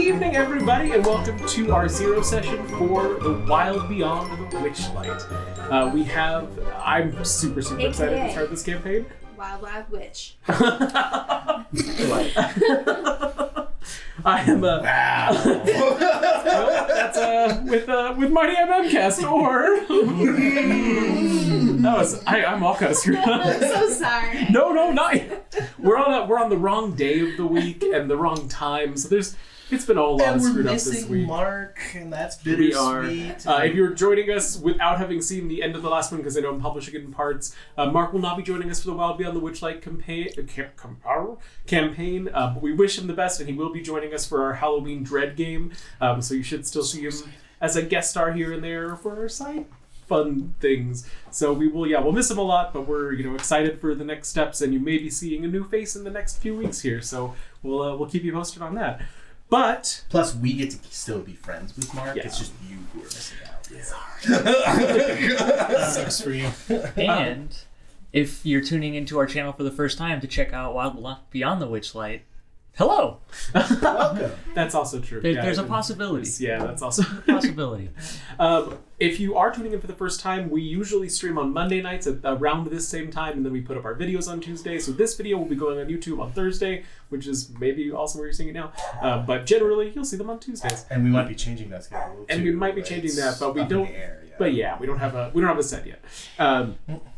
evening, everybody, and welcome to our zero session for the Wild Beyond the Witchlight. I'm super excited to start this campaign. Wild Wild Witch. I am Wow. well, that's with MightyMMCast or I'm all kind of screwed up. I'm so sorry. No, not we're on the wrong day of the week and the wrong time, so it's been all screwed up this week. And we're missing Mark, and that's bittersweet. We are. If you're joining us without having seen the end of the last one, because I know I'm publishing it in parts, Mark will not be joining us for the Wild Beyond the Witchlight campaign, but we wish him the best, and he will be joining us for our Halloween Dread game, so you should still see him as a guest star here and there for our side fun things. So we'll miss him a lot, but we're excited for the next steps, and you may be seeing a new face in the next few weeks here, so we'll keep you posted on that. But plus, we get to still be friends with Mark. Yeah. It's just you who are missing out. Yeah. Sucks for you. And if you're tuning into our channel for the first time to check out Wild Beyond the Witchlight, hello. Welcome. That's also true. There's a possibility. Yeah, that's also a possibility. If you are tuning in for the first time, we usually stream on Monday nights at around this same time, and then we put up our videos on Tuesday. So this video will be going on YouTube on Thursday, which is maybe also where you're seeing it now. But generally, you'll see them on Tuesdays. And we might be changing that schedule too. And we might be changing that, but we don't. But yeah, we don't have a set yet.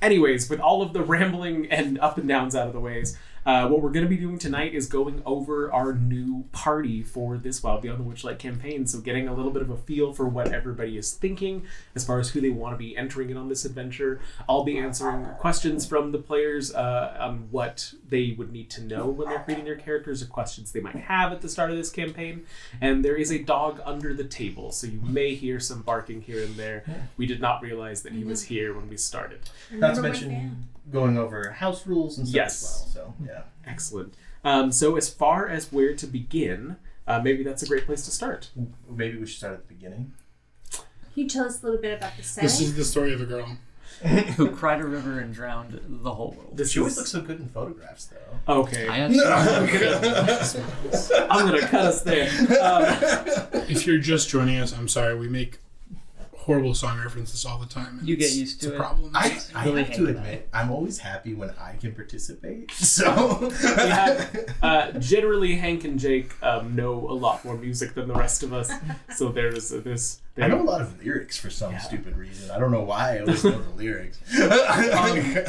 Anyways, with all of the rambling and up and downs out of the ways, what we're going to be doing tonight is going over our new party for this Wild Beyond the Witchlight campaign. So getting a little bit of a feel for what everybody is thinking as far as who they want to be entering in on this adventure. I'll be answering questions from the players on what they would need to know when they're creating their characters, or questions they might have at the start of this campaign. And there is a dog under the table, so you may hear some barking here and there. We did not realize that he was here when we started. Not to mention going over house rules and stuff as well. So yeah, excellent. So as far as where to begin, maybe that's a great place to start. Maybe we should start at the beginning. Can you tell us a little bit about the setting? This is the story of a girl who cried a river and drowned the whole world. She always looks so good in photographs, though. Okay. I have I'm going to cut us there. If you're just joining us, I'm sorry. We make horrible song references all the time. You get used to it. It's a problem. I really have to admit, I'm always happy when I can participate. So we have, generally, Hank and Jake know a lot more music than the rest of us. So there's this. I know a lot of lyrics for some stupid reason. I don't know why I always know the lyrics.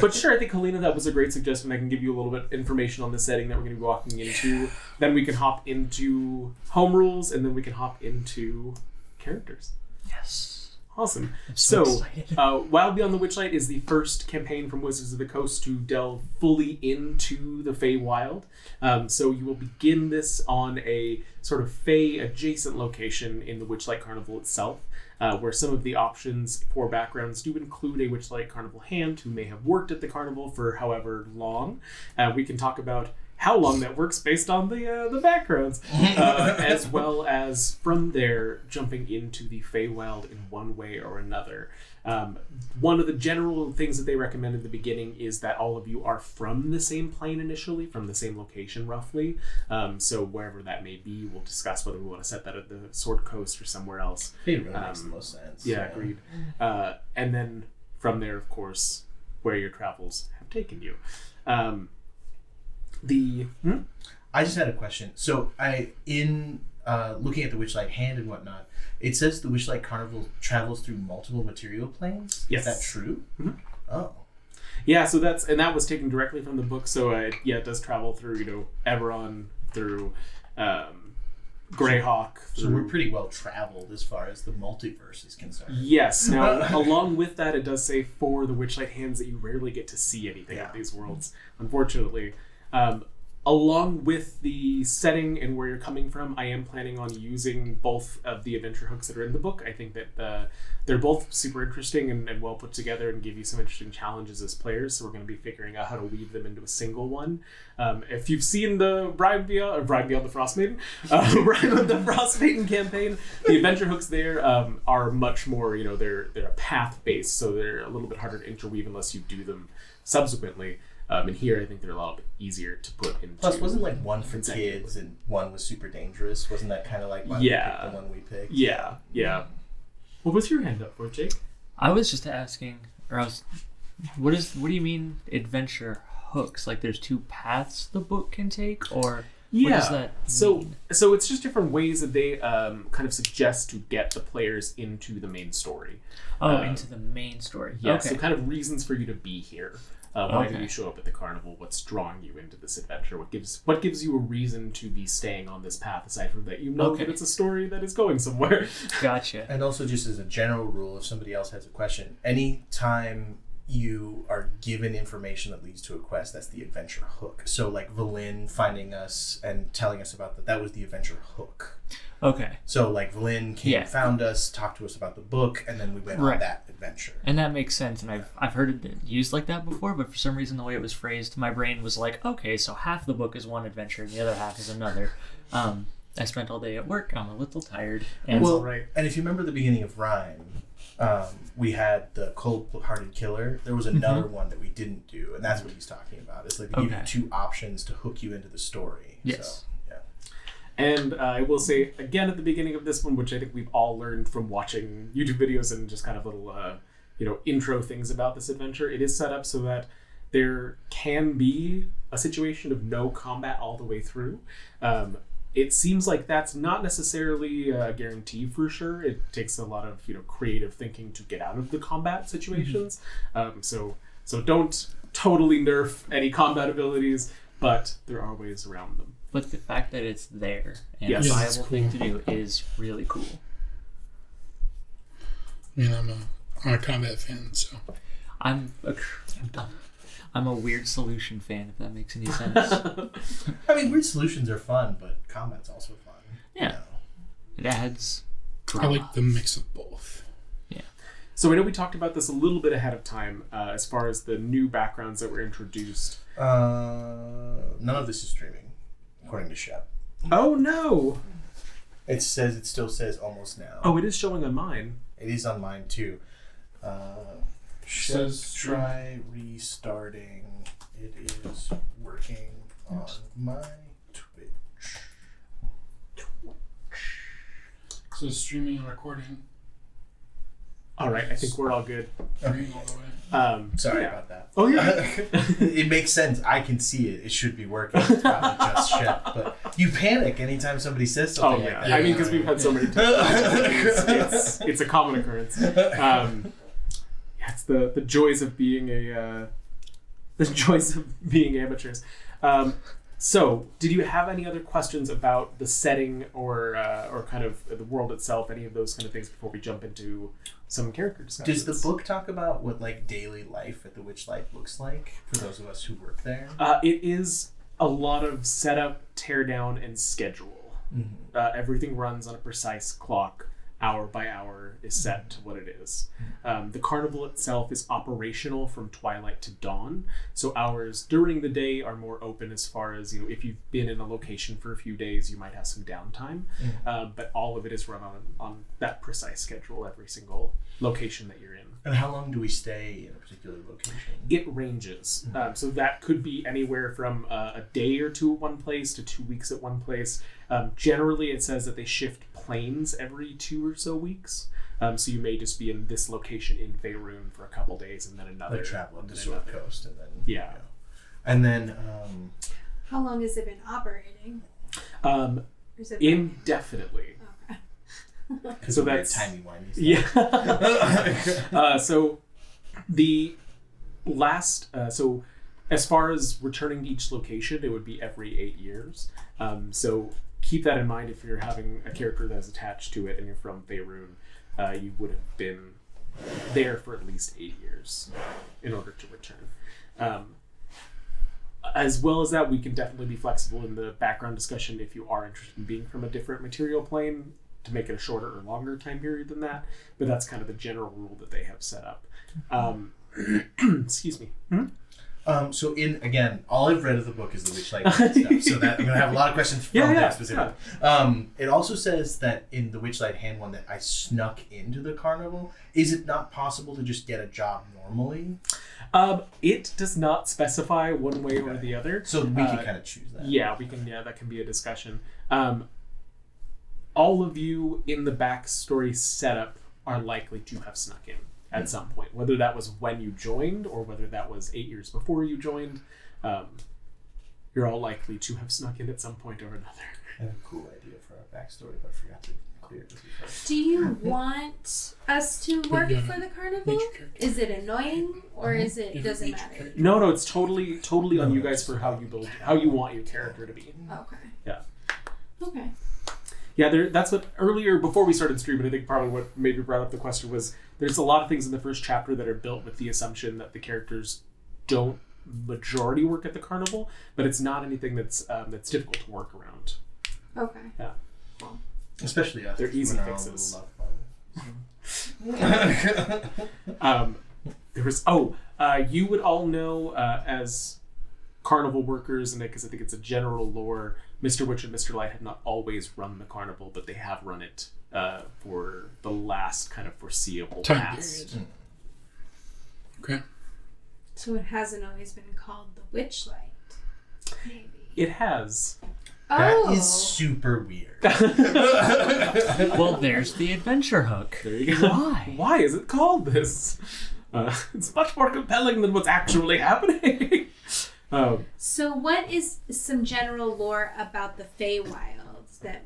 But sure, I think, Helena, that was a great suggestion. I can give you a little bit of information on the setting that we're going to be walking into. Then we can hop into home rules, and then we can hop into characters. Yes. Awesome. I'm so Wild Beyond the Witchlight is the first campaign from Wizards of the Coast to delve fully into the Feywild. So you will begin this on a sort of Fey-adjacent location in the Witchlight Carnival itself, where some of the options for backgrounds do include a Witchlight Carnival hand who may have worked at the carnival for however long. We can talk about how long that works based on the backgrounds, as well as from there jumping into the Feywild in one way or another. One of the general things that they recommend in the beginning is that all of you are from the same plane initially, from the same location roughly. So wherever that may be, we'll discuss whether we want to set that at the Sword Coast or somewhere else. It really makes the most sense. Yeah, agreed. And then from there, of course, where your travels have taken you. I just had a question. So looking at the Witchlight hand and whatnot, it says the Witchlight Carnival travels through multiple material planes. Yes. Is that true? Mm-hmm. Oh. Yeah, so that was taken directly from the book. So it does travel through, Eberron, through Greyhawk. So we're pretty well traveled as far as the multiverse is concerned. Yes. Now, along with that, it does say for the Witchlight hands that you rarely get to see anything of these worlds, unfortunately. Along with the setting and where you're coming from, I am planning on using both of the adventure hooks that are in the book. I think that they're both super interesting and well put together and give you some interesting challenges as players. So we're going to be figuring out how to weave them into a single one. If you've seen the Bride Beyond the Frostmaiden, Bride of the Frostmaiden campaign, the adventure hooks there are much more, they're a path based, so they're a little bit harder to interweave unless you do them subsequently. And here, I think they're a lot bit easier to put into. Plus, wasn't like one for consecutively. kids and one was super dangerous? Wasn't that kind of like why Yeah. we picked the one we picked? Yeah. What was your hand up for, Jake? I was just asking, what do you mean adventure hooks? Like there's two paths the book can take, or what does that mean? So it's just different ways that they kind of suggest to get the players into the main story. Into the main story. Yeah, Okay. so kind of reasons for you to be here. Why do Okay. you show up at the carnival? What's drawing you into this adventure? What gives you a reason to be staying on this path aside from that you know Okay. that it's a story that is going somewhere? Gotcha. And also, just as a general rule, if somebody else has a question, anytime you are given information that leads to a quest, that's the adventure hook. So, like Valin finding us and telling us about that was the adventure hook. Okay. So, like Valin came, Yeah. found us, talked to us about the book, and then we went on Right. that adventure. And that makes sense, and I've heard it used like that before, but for some reason the way it was phrased, my brain was like, okay, so half the book is one adventure and the other half is another. I spent all day at work, I'm a little tired. And Well, right. and if you remember the beginning of Rhyme, we had the cold-hearted killer. There was another one that we didn't do, and that's what he's talking about. It's like they give you Okay. two options to hook you into the story. Yes. So, yeah. And I will say again at the beginning of this one, which I think we've all learned from watching YouTube videos and just kind of little, intro things about this adventure. It is set up so that there can be a situation of no combat all the way through. It seems like that's not necessarily a guarantee for sure. It takes a lot of creative thinking to get out of the combat situations. So don't totally nerf any combat abilities, but there are ways around them. But the fact that it's there and Yes. a Yeah, viable it's thing cool. to do is really cool. I mean, I'm a combat fan, so I'm a weird solution fan, if that makes any sense. I mean, weird solutions are fun, but combat's also fun. Yeah. It adds I drama. like the mix of both. So I know we talked about this a little bit ahead of time as far as the new backgrounds that were introduced. None of this is streaming, according to Shep. Oh no! It still says almost now. Oh, it is showing on mine. It is on mine too. Shep, Says- try restarting. It is working on my Twitch. So streaming and recording, All right, I think we're all good. streaming all the way. Sorry yeah. about that. Oh yeah. It makes sense. I can see it. It should be working. It's probably just Shep. But you panic anytime somebody says Oh something yeah. like that. I mean, because we've had so many times. It's a common occurrence. It's the joys of being amateurs. So, did you have any other questions about the setting or kind of the world itself? Any of those kind of things before we jump into some character discussions? Does the book talk about what like daily life at the Witchlight looks like for those of us who work there? It is a lot of setup, teardown, and schedule. Mm-hmm. Everything runs on a precise clock. Hour by hour is set to what it is. The carnival itself is operational from twilight to dawn. So hours during the day are more open as far as, if you've been in a location for a few days, you might have some downtime. But all of it is run on that precise schedule, every single location that you're in. And how long do we stay in a particular location? It ranges. So that could be anywhere from a day or two at one place to 2 weeks at one place. Generally, it says that they shift planes every 2 or so weeks. So you may just be in this location in Faerun for a couple days and then another. Like travel up and the then Sword another. Coast and then Yeah. And then How long has it been operating? Or is it Indefinitely. Okay. because So of that's- timey-wimey stuff. Yeah. So the last, so as far as returning to each location, it would be every 8 years. So keep that in mind if you're having a character that's attached to it and you're from Faerun. You would have been there for at least 8 years in order to return. As well as that, we can definitely be flexible in the background discussion if you are interested in being from a different material plane to make it a shorter or longer time period than that. But that's kind of the general rule that they have set up. Excuse me. So again, all I've read of the book is the Witchlight stuff. So that I'm gonna have a lot of questions from that specifically. Yeah. It also says that in the Witchlight hand one that I snuck into the carnival. Is it not possible to just get a job normally? It does not specify one way or the other. So we can kind of choose that. Yeah, we can. Yeah, that can be a discussion. All of you in the backstory setup are likely to have snuck in at some point, whether that was when you joined or whether that was 8 years before you joined. You're all likely to have snuck in at some point or another. I have a cool idea for our backstory, but I forgot to clear it with you first. Do you want us to work for the carnival? Is it annoying or is it doesn't matter? No, it's totally on you guys for how you want your character to be. Okay. Yeah. Okay. Yeah, that's what earlier, before we started streaming, I think probably what maybe brought up the question was there's a lot of things in the first chapter that are built with the assumption that the characters don't majority work at the carnival, but it's not anything that's difficult to work around. Okay. Yeah. Cool. Especially us. They're easy fixes. You would all know as carnival workers, and because I think it's a general lore, Mr. Witch and Mr. Light have not always run the carnival, but they have run it for the last kind of foreseeable past. Okay. So it hasn't always been called the Witchlight, maybe. It has. That is super weird. Well, there's the adventure hook. There you go. Why? Why is it called this? It's much more compelling than what's actually happening. So what is some general lore about the Feywilds that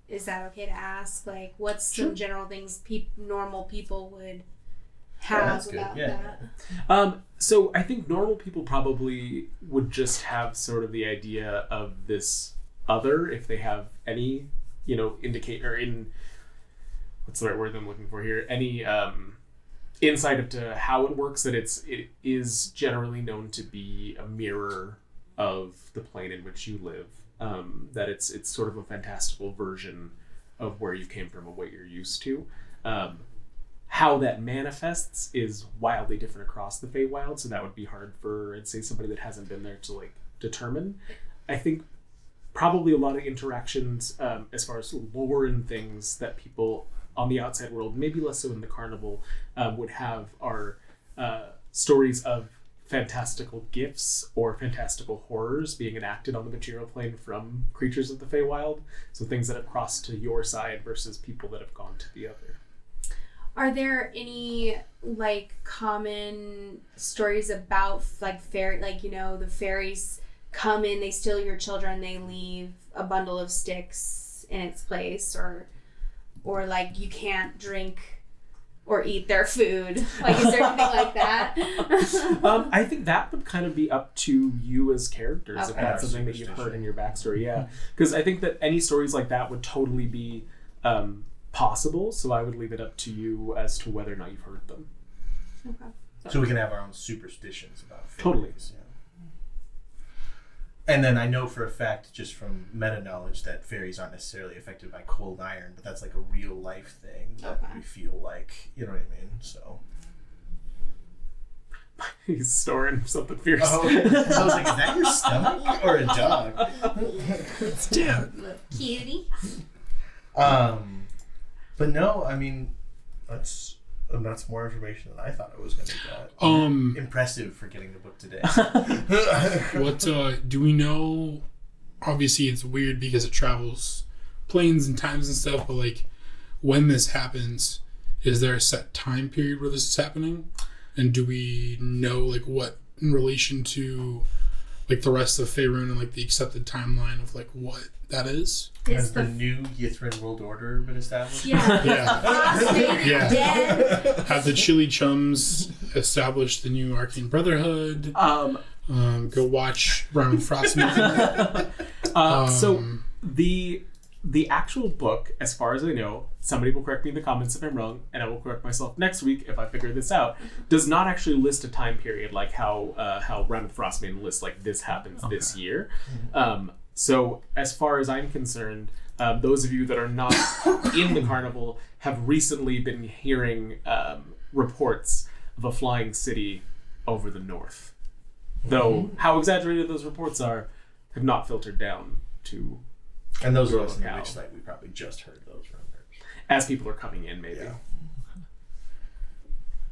is that okay to ask? Like, what's some general things normal people would have about that? So I think normal people probably would just have sort of the idea of this other, if they have any, indicator in, what's the right word I'm looking for here? Any insight into how it works, that it is generally known to be a mirror of the plane in which you live. That it's sort of a fantastical version of where you came from and what you're used to. How that manifests is wildly different across the Feywild, so that would be hard for, I'd say, somebody that hasn't been there to determine. I think probably a lot of interactions as far as lore and things that people on the outside world, maybe less so in the carnival, would have are stories of fantastical gifts or fantastical horrors being enacted on the material plane from creatures of the Feywild. So things that have crossed to your side versus people that have gone to the other. Are there any common stories about fairy, the fairies come in, they steal your children, they leave a bundle of sticks in its place, or you can't drink or eat their food? Is there anything like that? I think that would kind of be up to you as characters, if that's something that you've heard in your backstory. Yeah, because I think that any stories like that would totally be possible, so I would leave it up to you as to whether or not you've heard them. Okay. So we can have our own superstitions about fairies. Totally. Yeah. And then I know for a fact, just from meta knowledge, that fairies aren't necessarily affected by cold iron, but that's a real life thing that we feel you know what I mean? So he's storing something fierce. Oh, I was like, is that your stomach or a dog? It's down. Cutie. But no, I mean, that's more information than I thought it was going to get. Impressive for getting the book today. What do we know? Obviously, it's weird because it travels planes and times and stuff. But when this happens, is there a set time period where this is happening? And do we know what in relation to the rest of Faerun and the accepted timeline of what that is? Has the new Yithrin world order been established? Yeah. Dead. Have the Chili Chums established the new Arcane Brotherhood? Go watch Brown and Frostman. So the actual book, as far as I know, somebody will correct me in the comments if I'm wrong, and I will correct myself next week if I figure this out, does not actually list a time period like how Round of Frostman lists this happens this year. So as far as I'm concerned, those of you that are not in the carnival have recently been hearing reports of a flying city over the north. Though how exaggerated those reports are have not filtered down to And those are Real listening to cow. Witchlight. We probably just heard those rumors. as people are coming in, maybe. Yeah.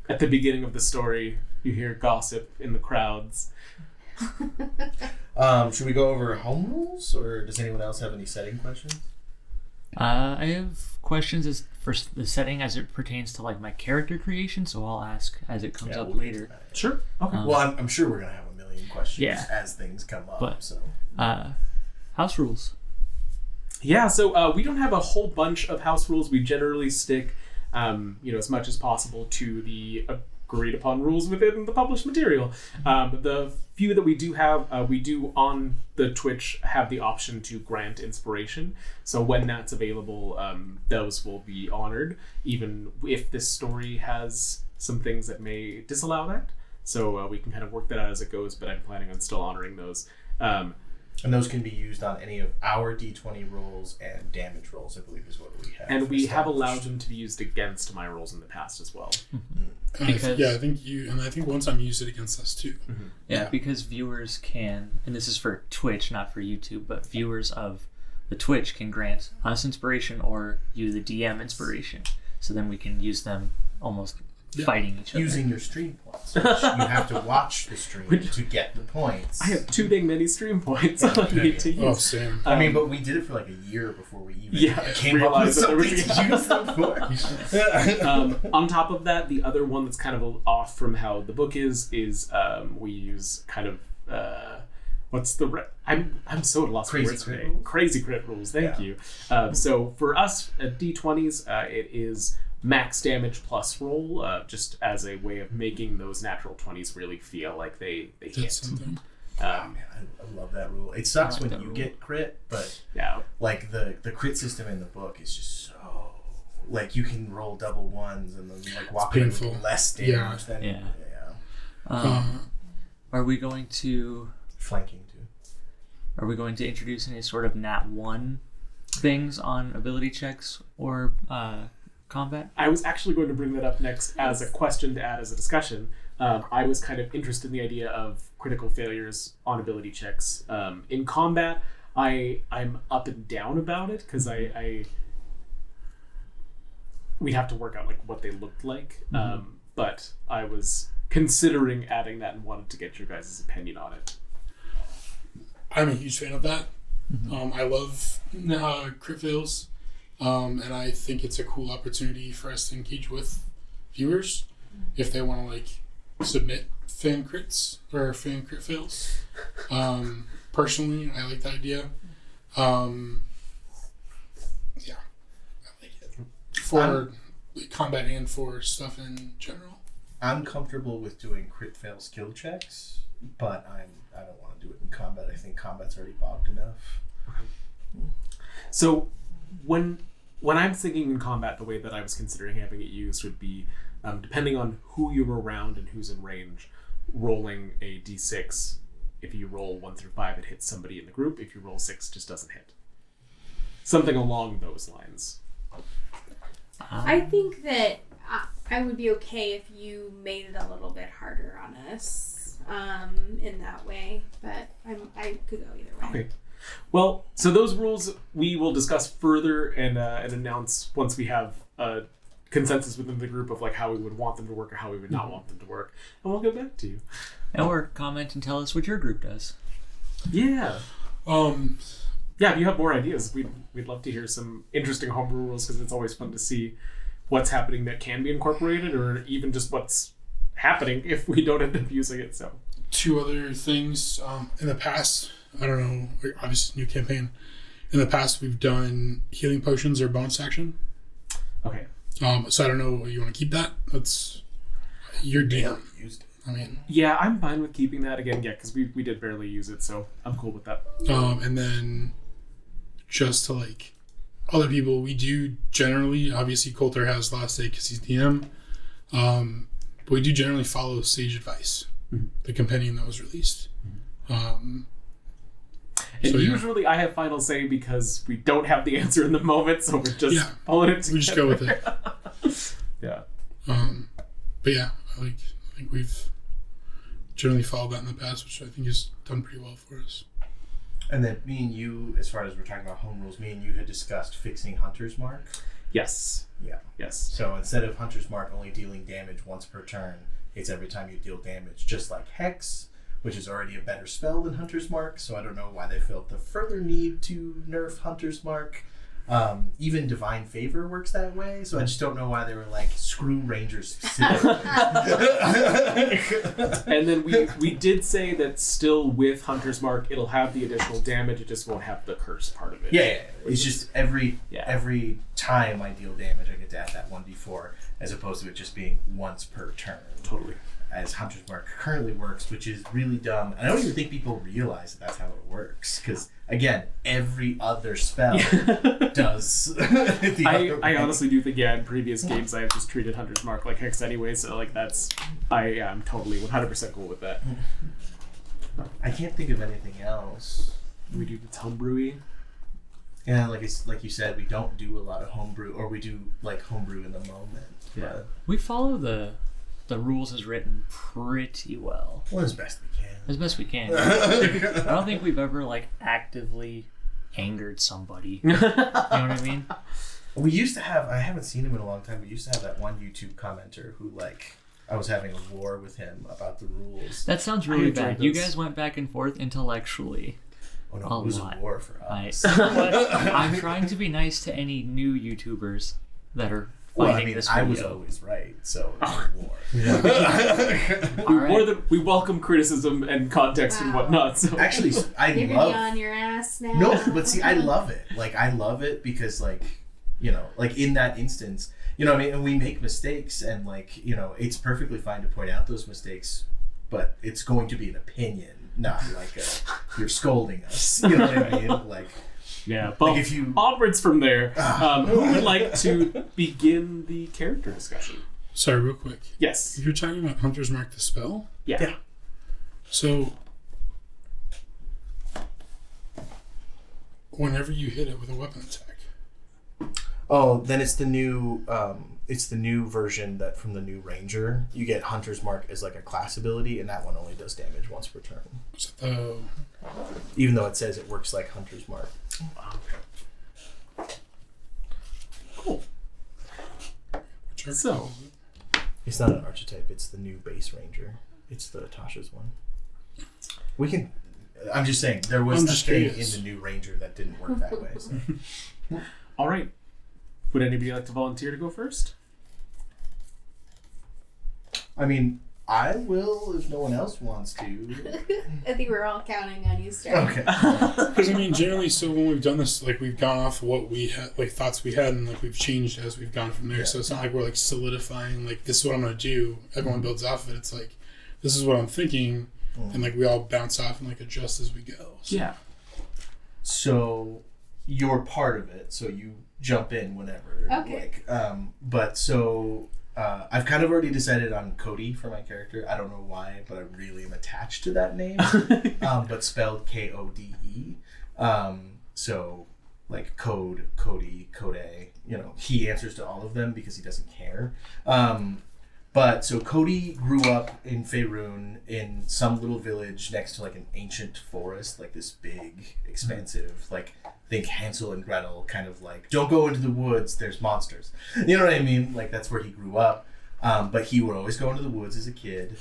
At the beginning of the story, you hear gossip in the crowds. Should we go over home rules, or does anyone else have any setting questions? I have questions as for the setting as it pertains to like my character creation, so I'll ask as it comes up we'll get later. to that. Sure. Okay. Well, I'm sure we're gonna have a million questions Yeah. as things come up. But- So House rules. Yeah, so we don't have a whole bunch of house rules. We generally stick, as much as possible to the agreed upon rules within the published material. The few that we do have, we do on the Twitch have the option to grant inspiration. So when that's available, those will be honored, even if this story has some things that may disallow that. So we can kind of work that out as it goes, but I'm planning on still honoring those. and those can be used on any of our D20 rolls and damage rolls, I believe is what we have. And we have established. allowed them to be used against my rolls in the past as well. And Because- I think one time you used it against us too. Yeah, because viewers can, and this is for Twitch, not for YouTube, but viewers of the Twitch can grant us inspiration or you, the DM, inspiration. So then we can use them almost fighting each other. using your stream points. Which you have to watch the stream to get the points. I have too dang many stream points I need to use. Oh, same. I mean, but we did it for like a year before we even Yeah, came up with realized that there was- something to use them for. On top of that, the other one that's kind of off from how the book is we use kind of what's the I'm so lost for Crazy words crit today. rules? Crazy crit rules. Thank you. So for us at D20s, it is max damage plus roll, just as a way of making those natural 20s really feel like they hit. That's something. Oh, man, I love that rule. It sucks I like when that you rule. get crit, but Yeah. like the crit system in the book is just so like you can roll double ones and then like walk away with painful. less damage than Yeah. Uh, Are we going to flanking too. Are we going to introduce any sort of nat 1 things on ability checks or combat? I was actually going to bring that up next as a question to add as a discussion. I was kind of interested in the idea of critical failures on ability checks. In combat, I'm up and down about it because we'd have to work out like what they looked like. But I was considering adding that and wanted to get your guys' opinion on it. I'm a huge fan of that. I love crit fails, and I think it's a cool opportunity for us to engage with viewers if they want to like submit fan crits or fan crit fails. Personally, I like the idea. I like it for combat and for stuff in general. I'm comfortable with doing crit fail skill checks, but I don't want to do it in combat. I think combat's already bogged enough. So when I'm thinking in combat, the way that I was considering having it used would be, depending on who you're around and who's in range, rolling a d6. If you roll 1 through 5, it hits somebody in the group. If you roll 6, it just doesn't hit. Something along those lines. I think that I would be okay if you made it a little bit harder on us in that way, but I could go either way. Okay. Well, so those rules we will discuss further and announce once we have a consensus within the group of like how we would want them to work or how we would not want them to work, and we'll get back to you. Or comment and tell us what your group does. Yeah. Yeah, If you have more ideas, we'd love to hear some interesting homebrew rules because it's always fun to see what's happening that can be incorporated or even just what's happening if we don't end up using it. So 2 other things. In the past, I don't know, obviously new campaign. In the past, we've done healing potions or bonus action. okay. So I don't know, you want to keep that? That's your DM. Used it. I mean, Yeah, I'm fine with keeping that again. Yeah, because we did barely use it, so I'm cool with that. and then just to like other people, we do generally, obviously Coulter has last say because he's DM, but we do generally follow sage advice, the compendium that was released. And So, yeah. usually I have final say because we don't have the answer in the moment, so we're just pulling it together. We just go with it. Yeah. But yeah, I think we've generally followed that in the past, which I think has done pretty well for us. And then me and you, as far as we're talking about home rules, me and you had discussed fixing Hunter's Mark. Yes. Yeah. Yes. So instead of Hunter's Mark only dealing damage once per turn, it's every time you deal damage, just like Hex, which is already a better spell than Hunter's Mark. So I don't know why they felt the further need to nerf Hunter's Mark. Even Divine Favor works that way, so I just don't know why they were like, screw Rangers specifically. And then we did say that still with Hunter's Mark, it'll have the additional damage, it just won't have the curse part of it. Yeah. It's just every Yeah. time I deal damage, I get to add that 1d4, as opposed to it just being once per turn. Totally. As Hunter's Mark currently works, which is really dumb. And I don't even think people realize that that's how it works. Because, again, every other spell does the other way. I honestly do think, in previous games I've just treated Hunter's Mark like Hex anyway, so like I am totally 100% cool with that. I can't think of anything else. We do the homebrewy. Yeah, like you said, we don't do a lot of homebrew, or we do like homebrew in the moment. Yeah. We follow the rules as written pretty well. Well, as best we can. As best we can. I don't think we've ever like actively angered somebody. You know what I mean? We used to have, I haven't seen him in a long time, we used to have that one YouTube commenter who like, I was having a war with him about the rules. That sounds really enjoyed bad. You those. guys went back and forth intellectually. Oh no, A it was lot. a war for us. I'm trying to be nice to any new YouTubers that are Well, finding I mean, this I video. was always right, so it was a war. All right. We welcome criticism and context and Wow. whatnot. So Actually, I You're love... gonna be on your ass now. No, but see, I love it. Like, I love it because, like, you know, like in that instance, you know what I mean? And we make mistakes, and, like, you know, it's perfectly fine to point out those mistakes, but it's going to be an opinion, not like you're scolding us. You know what I mean? Like, yeah, but like if you... onwards from there, who would like to begin the character discussion? Sorry, real quick. Yes. If you're talking about Hunter's Mark the spell, Yeah. so whenever you hit it with a weapon attack, Oh, then it's the new version that from the new Ranger. You get Hunter's Mark as like a class ability, and that one only does damage once per turn. so Even though it says it works like Hunter's Mark. Okay. Cool. which are So- It's not an archetype, it's the new base Ranger. It's the Tasha's one. We can... I'm just saying, there was I'm a just thing curious. in the new Ranger that didn't work that way. So. All right. Would anybody like to volunteer to go first? I mean, I will if no one else wants to. I think we're all counting on you, Star. Okay. because I mean, generally, so when we've done this, like we've gone off of what we had, like thoughts we had, and like we've changed as we've gone from there. Yeah. So it's not like we're like solidifying, like this is what I'm gonna do. Everyone builds off of it. It's like this is what I'm thinking, and like we all bounce off and like adjust as we go. So. Yeah. So you're part of it, so you jump in whenever. Okay. Like, but so I've kind of already decided on Cody for my character. I don't know why, but I really am attached to that name. But spelled K-O-D-E. So like Code, Cody, Code. You know, he answers to all of them because he doesn't care. But so Cody grew up in Faerun in some little village next to like an ancient forest, like this big, expansive, like think Hansel and Gretel, kind of like, don't go into the woods, there's monsters. You know what I mean? Like that's where he grew up. But he would always go into the woods as a kid.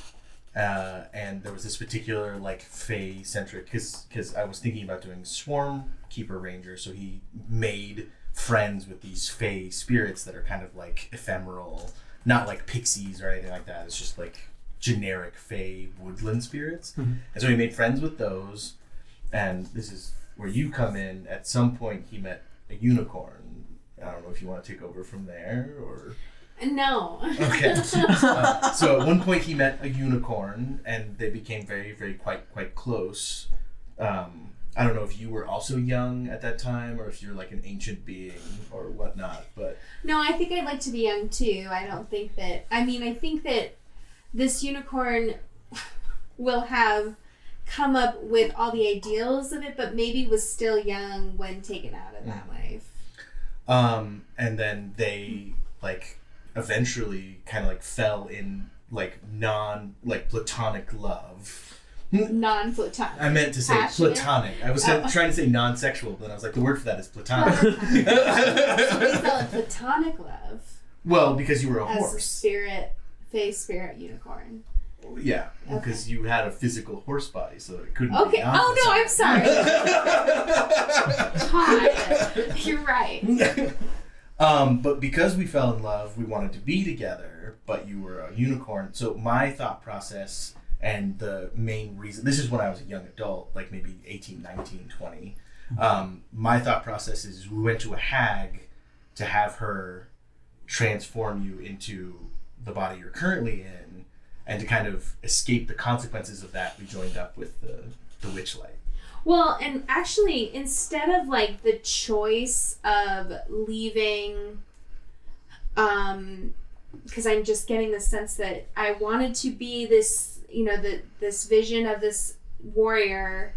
And there was this particular like Fey-centric, because I was thinking about doing Swarm Keeper Ranger, so he made friends with these Fey spirits that are kind of like ephemeral, not like pixies or anything like that. It's just like generic Fey woodland spirits. Mm-hmm. And so he made friends with those. And this is where you come in. At some point, he met a unicorn. I don't know if you want to take over from there or... No. Okay. So at one point, he met a unicorn, and they became very, very quite close. I don't know if you were also young at that time, or if you're like an ancient being or whatnot, but... No, I think I'd like to be young too. I don't think that... I mean, I think that this unicorn will have come up with all the ideals of it, but maybe was still young when taken out of that life. And then they, like, eventually kind of, like, fell in like platonic love. Non-platonic. I meant to say Passionate? platonic. I was trying to say non-sexual, but then I was like, the word for that is platonic. So we fell in platonic love Well, because you were a as a horse. fey spirit unicorn. Yeah, Okay. because you had a physical horse body, so it couldn't Okay. be Oh no, I'm sorry. God, you're right. But because we fell in love, we wanted to be together, but you were a unicorn. So my thought process and the main reason, this is when I was a young adult, like maybe 18, 19, 20. My thought process is we went to a hag to have her transform you into the body you're currently in, and to kind of escape the consequences of that, we joined up with the Witchlight. Well, and actually, instead of like the choice of leaving, because I'm just getting the sense that I wanted to be this, this vision of this warrior.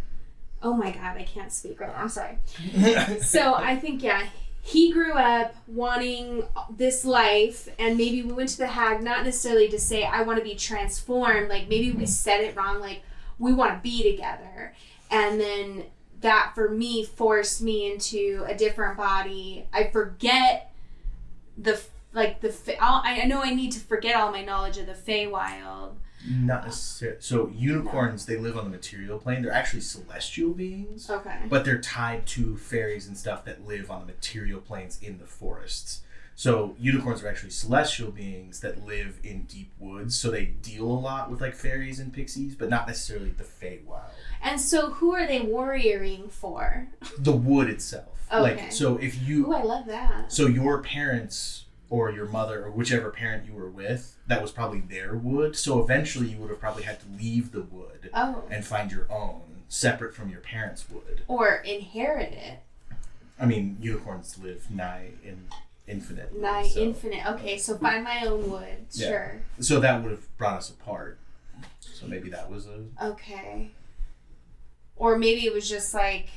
Oh my God, I can't speak right now. I'm sorry. So I think, he grew up wanting this life, and maybe we went to the hag not necessarily to say, I want to be transformed. Like maybe we said it wrong. Like we want to be together. And then that for me forced me into a different body. I forget I know I need to forget all my knowledge of the Feywild. Not necessarily. So unicorns, they live on the material plane. They're actually celestial beings. Okay. But they're tied to fairies and stuff that live on the material planes in the forests. So unicorns are actually celestial beings that live in deep woods. So they deal a lot with like fairies and pixies, but not necessarily the Feywild. And so who are they warrioring for? The wood itself. Okay. So if you... Ooh, I love that. So your parents or your mother or whichever parent you were with, that was probably their wood. So eventually you would have probably had to leave the wood and find your own, separate from your parents' wood. Or inherit it. I mean, unicorns live nigh infinite. Infinite. Okay, so find my own wood. Yeah. Sure. So that would have brought us apart. So maybe that was Okay. Or maybe it was just like...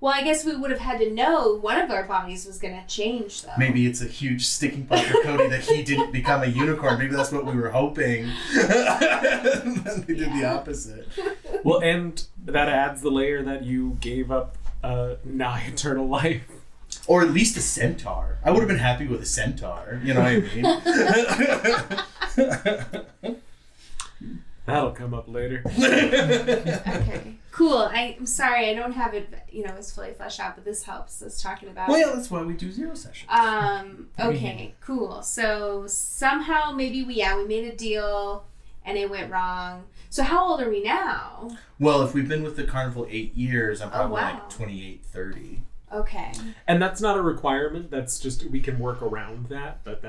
Well, I guess we would have had to know one of our bodies was going to change, though. Maybe it's a huge sticking point for Cody that he didn't become a unicorn. Maybe that's what we were hoping. They did the opposite. Well, and that adds the layer that you gave up nigh eternal life. Or at least a centaur. I would have been happy with a centaur. You know what I mean? That'll come up later. Okay. Cool. I'm sorry, I don't have it, as fully fleshed out, but this helps us talking about it. Well, that's why we do 0 sessions. Okay, cool. So somehow maybe we made a deal and it went wrong. So how old are we now? Well, if we've been with the carnival 8 years, I'm probably wow. like 28, 30. Okay. And that's not a requirement. That's just, we can work around that, but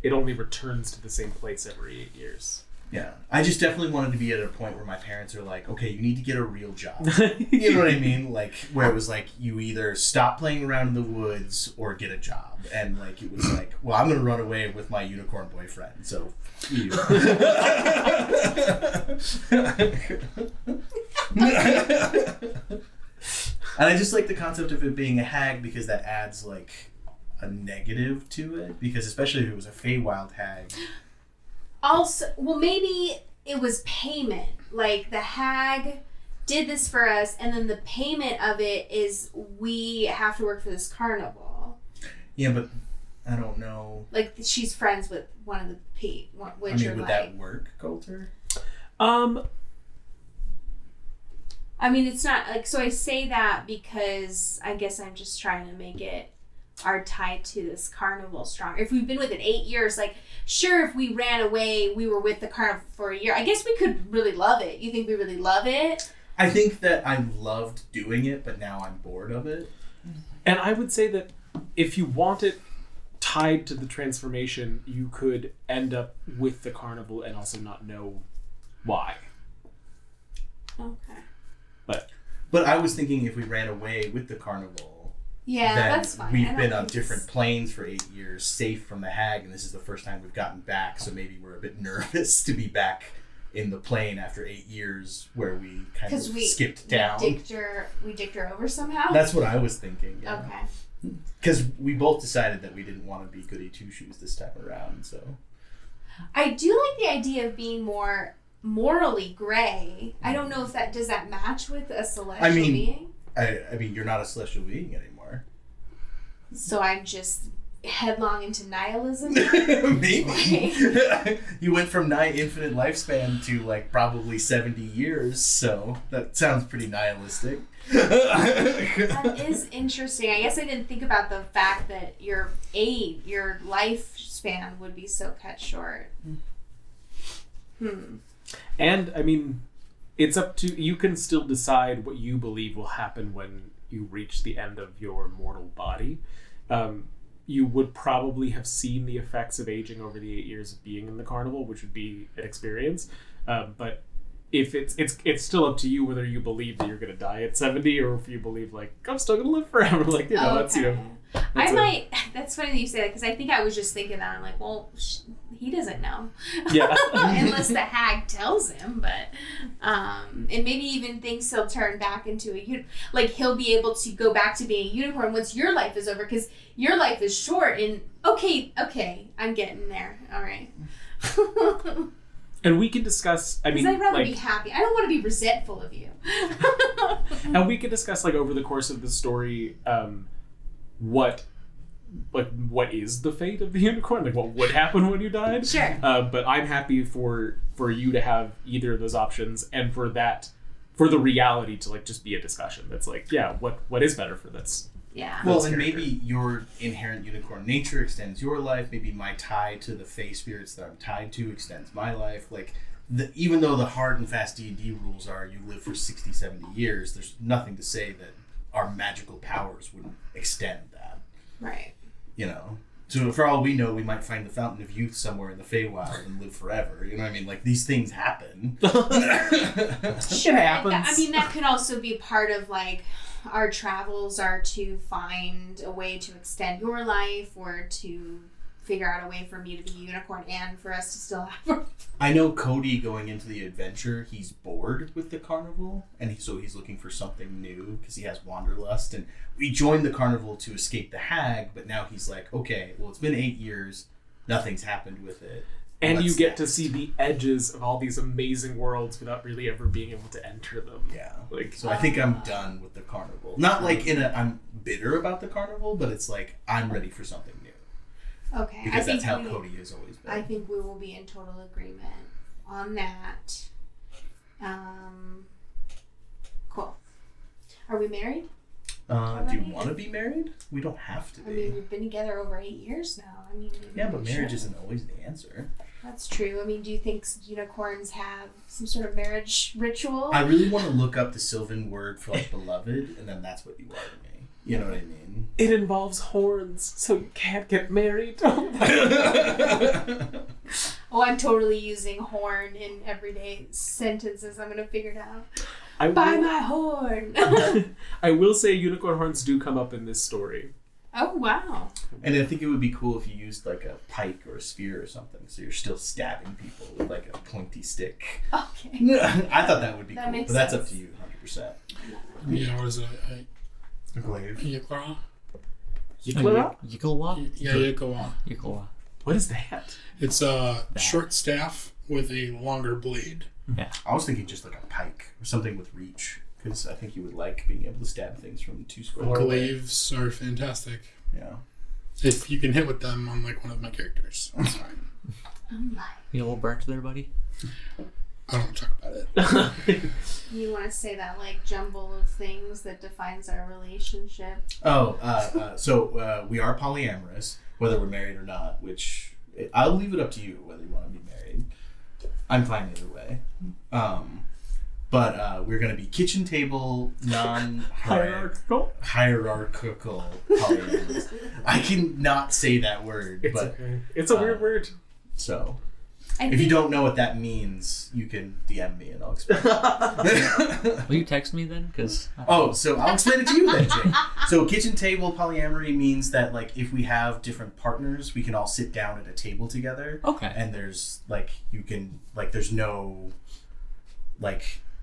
it only returns to the same place every 8 years. Yeah. I just definitely wanted to be at a point where my parents are like, okay, you need to get a real job. You know what I mean? Like, where it was like, you either stop playing around in the woods or get a job. And like, it was like, well, I'm going to run away with my unicorn boyfriend. So, you. And I just like the concept of it being a hag because that adds like a negative to it. Because especially if it was a Feywild hag. Also, well, maybe it was payment. Like the hag did this for us, and then the payment of it is we have to work for this carnival. Yeah, but I don't know. Like she's friends with one of the which would that work, Coulter? I mean, it's not like, so I say that because I guess I'm just trying to make it our tie to this carnival strong. If we've been with it 8 years, like, sure, if we ran away, we were with the carnival for a year, I guess we could really love it. You think we really love it? I think that I loved doing it, but now I'm bored of it. And I would say that if you want it tied to the transformation, you could end up with the carnival and also not know why. Okay. But I was thinking if we ran away with the carnival, yeah, then that's fine. we've been on different planes for 8 years, safe from the hag, and this is the first time we've gotten back, so maybe we're a bit nervous to be back in the plane after 8 years where we kind of skipped down. We dicked her over somehow? That's what I was thinking. Yeah. Okay. Because we both decided that we didn't want to be goody two-shoes this time around, so... I do like the idea of being more morally gray. I don't know if does that match with a celestial being? I mean, you're not a celestial being anymore. So I'm just headlong into nihilism? Maybe. You went from nigh infinite lifespan to like probably 70 years, so that sounds pretty nihilistic. That is interesting. I guess I didn't think about the fact that your lifespan would be so cut short. And I mean, it's up to you. Can still decide what you believe will happen when you reach the end of your mortal body. You would probably have seen the effects of aging over the 8 years of being in the carnival, which would be an experience. But if it's still up to you whether you believe that you're going to die at 70 or if you believe like I'm still going to live forever. Like that's That's funny that you say that because I think I was just thinking that I'm like, well, he doesn't know. Yeah. Unless the hag tells him, but and maybe even thinks he'll turn back into he'll be able to go back to being a unicorn once your life is over because your life is short. And okay, I'm getting there. All right. And we can discuss. I mean, I'd rather be happy. I don't want to be resentful of you. And we can discuss over the course of the story, what is the fate of the unicorn? Like what would happen when you died? Sure. But I'm happy for you to have either of those options, and for the reality to just be a discussion. That's what is better for this? Yeah. Well, and maybe your inherent unicorn nature extends your life. Maybe my tie to the Fey spirits that I'm tied to extends my life. Even though the hard and fast D&D rules are you live for 60, 70 years, there's nothing to say that our magical powers wouldn't extend that. Right. So for all we know, we might find the Fountain of Youth somewhere in the Feywild and live forever. You know what I mean? These things happen. Sure. Happens. I mean, that could also be part of our travels are to find a way to extend your life or to figure out a way for me to be a unicorn and for us to still have I know Cody going into the adventure, he's bored with the carnival, and so he's looking for something new because he has wanderlust. And we joined the carnival to escape the hag, but now he's like, okay, well, it's been 8 years, nothing's happened with it. And you get to see the edges of all these amazing worlds without really ever being able to enter them. Yeah. So I think I'm done with the carnival. Not I'm bitter about the carnival, but it's I'm ready for something new. Okay. Because that's how Cody has always been. I think we will be in total agreement on that. Cool. Are we married? Do you want to be married? We don't have to be. I mean, we've been together over 8 years now. I mean, yeah, but marriage isn't always the answer. That's true. I mean, do you think unicorns have some sort of marriage ritual? I really want to look up the Sylvan word for beloved, and then that's what you are to me. You know what I mean? It involves horns, so you can't get married. Oh, I'm totally using horn in everyday sentences. I'm going to figure it out. Buy my horn. I will say unicorn horns do come up in this story. Oh, wow. And I think it would be cool if you used a pike or a spear or something, so you're still stabbing people with a pointy stick. Okay. I thought that would be cool, but that's up to you, 100%. Yeah, what is it? A glaive. Yiklara? Yiklara? Yiklara? Yeah, Yiklara. Yiklara. What is that? It's a short staff with a longer blade. Yeah. I was thinking just a pike or something with reach, because I think you would like being able to stab things from 2 square away. Glaives are fantastic. Yeah. If you can hit with them on one of my characters, that's fine. You a little burnt there, buddy? I don't want to talk about it. You want to say that jumble of things that defines our relationship? So we are polyamorous, whether we're married or not, which I'll leave it up to you whether you want to be married. I'm fine either way. But we're going to be kitchen table, Hierarchical polyamorous. I cannot say that word, It's but okay. It's a weird word. So if you don't know what that means, you can DM me and I'll explain. Will you text me then? So I'll explain it to you then, Jake. So kitchen table polyamory means that if we have different partners, we can all sit down at a table together. Okay. And there's you can there's no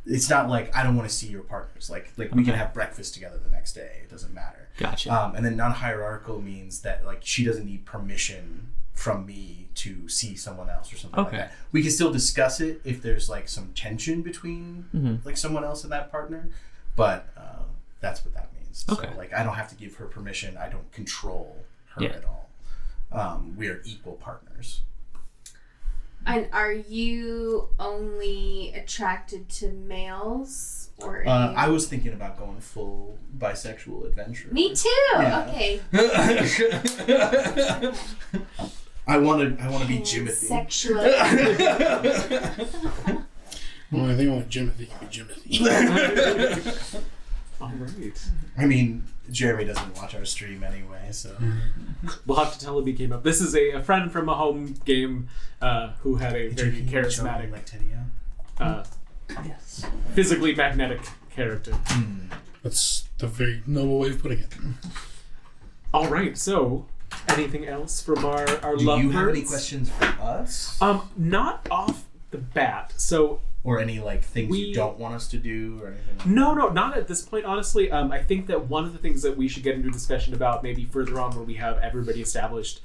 it's not I don't want to see your partners. We can have breakfast together the next day. It doesn't matter. Gotcha. And then non-hierarchical means that she doesn't need permission from me to see someone else or something Okay. like that. We can still discuss it if there's like some tension between like someone else and that partner, but that's what that means. Okay. So like I don't have to give her permission. I don't control her Yeah. at all. We are equal partners. And are you only attracted to males, or? I was thinking about going full bisexual adventure. Me too. Yeah. Okay. I want to be Jimothy. Sexual. Well, I think only Jimothy can be Jimothy. All right. I mean, Jeremy doesn't watch our stream anyway, so. We'll have to tell him he came up. This is a friend from a home game who had a very charismatic, like Teddy out. Yes. physically magnetic character. That's the very noble way of putting it. All right. So, anything else from our Do lovebirds? you have any questions for us? Not off the bat. So. Or any like things you don't want us to do or anything like that? No, not at this point, honestly. I think that one of the things that we should get into a discussion about maybe further on when we have everybody established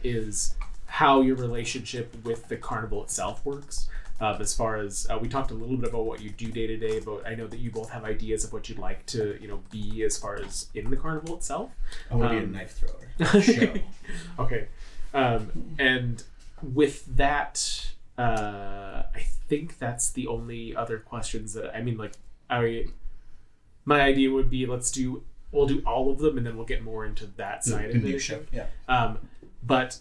is how your relationship with the carnival itself works. As far as we talked a little bit about what you do day to day, but I know that you both have ideas of what you'd like to, be as far as in the carnival itself. I want to be a knife thrower. Show. Okay. And with that, I think that's the only other questions that my idea would be we'll do all of them and then we'll get more into that side of it. Show. Yeah. But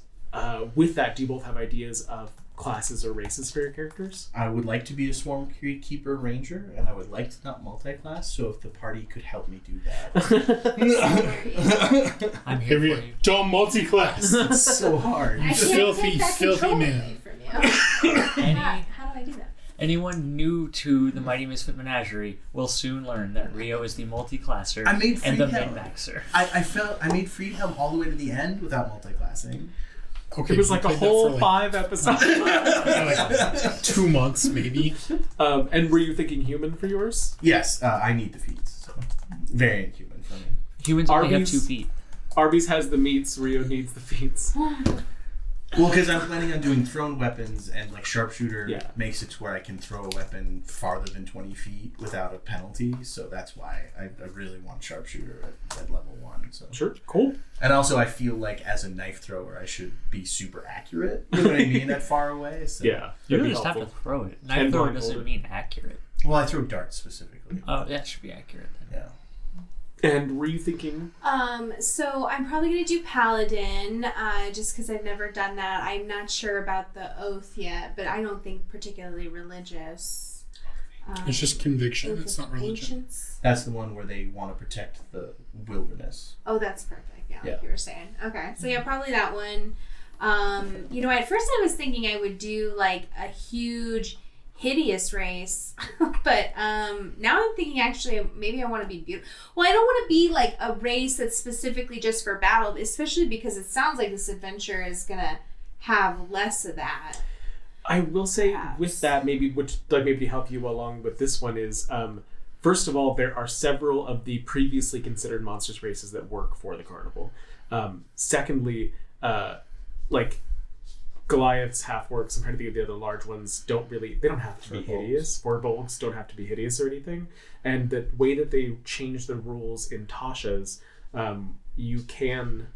with that, do you both have ideas of classes or races for your characters? I would like to be a swarm keeper ranger, and I would like to not multi-class. So if the party could help me do that, I'm here for you. Don't multi-class. it's so hard. I can't Filthy, take that filthy control man. away from you. How do I do that? Anyone new to the Mighty Misfit Menagerie will soon learn that Rio is the multi-classer I made and the Friedhelm. min-maxer. I made Friedhelm all the way to the end without multi-classing. Okay, It was you like a played that whole for, 5 episodes. like 2 months, maybe. And were you thinking human for yours? Yes, I need the feats. So. Variant human for me. Humans only have Arby's- 2 feet. Arby's has the meats, Rio needs the feats. Well, because I'm planning on doing thrown weapons, and like sharpshooter Yeah. makes it to where I can throw a weapon farther than 20 feet without a penalty. So that's why I really want sharpshooter at level 1. So. Sure, cool. And also, I feel like as a knife thrower, I should be super accurate. You know what I mean? At far away. So. Yeah, You very just have to helpful. throw it. And Knife thrower blindfolded. doesn't mean accurate. Well, I throw darts specifically. Oh, that should be accurate then. Yeah. And were you thinking? So I'm probably gonna do paladin, just because I've never done that. I'm not sure about the oath yet, but I don't think particularly religious. It's just conviction. Oath It's of not religion. Ancients. That's the one where they want to protect the wilderness. Oh, that's perfect. Yeah, Yeah. like you were saying. Okay, so yeah, probably that one. At first I was thinking I would do like a huge, hideous race, but now I'm thinking actually maybe I want to be beautiful. Well, I don't want to be like a race that's specifically just for battle, especially because it sounds like this adventure is gonna have less of that. I will say Perhaps. with that, maybe to help you along with this one is, first of all, there are several of the previously considered monstrous races that work for the carnival. Secondly, like Goliaths, half-orcs, I'm trying to think of the other large ones, they don't have to be hideous. Warbolgs don't have to be hideous or anything. And the way that they change the rules in Tasha's, you can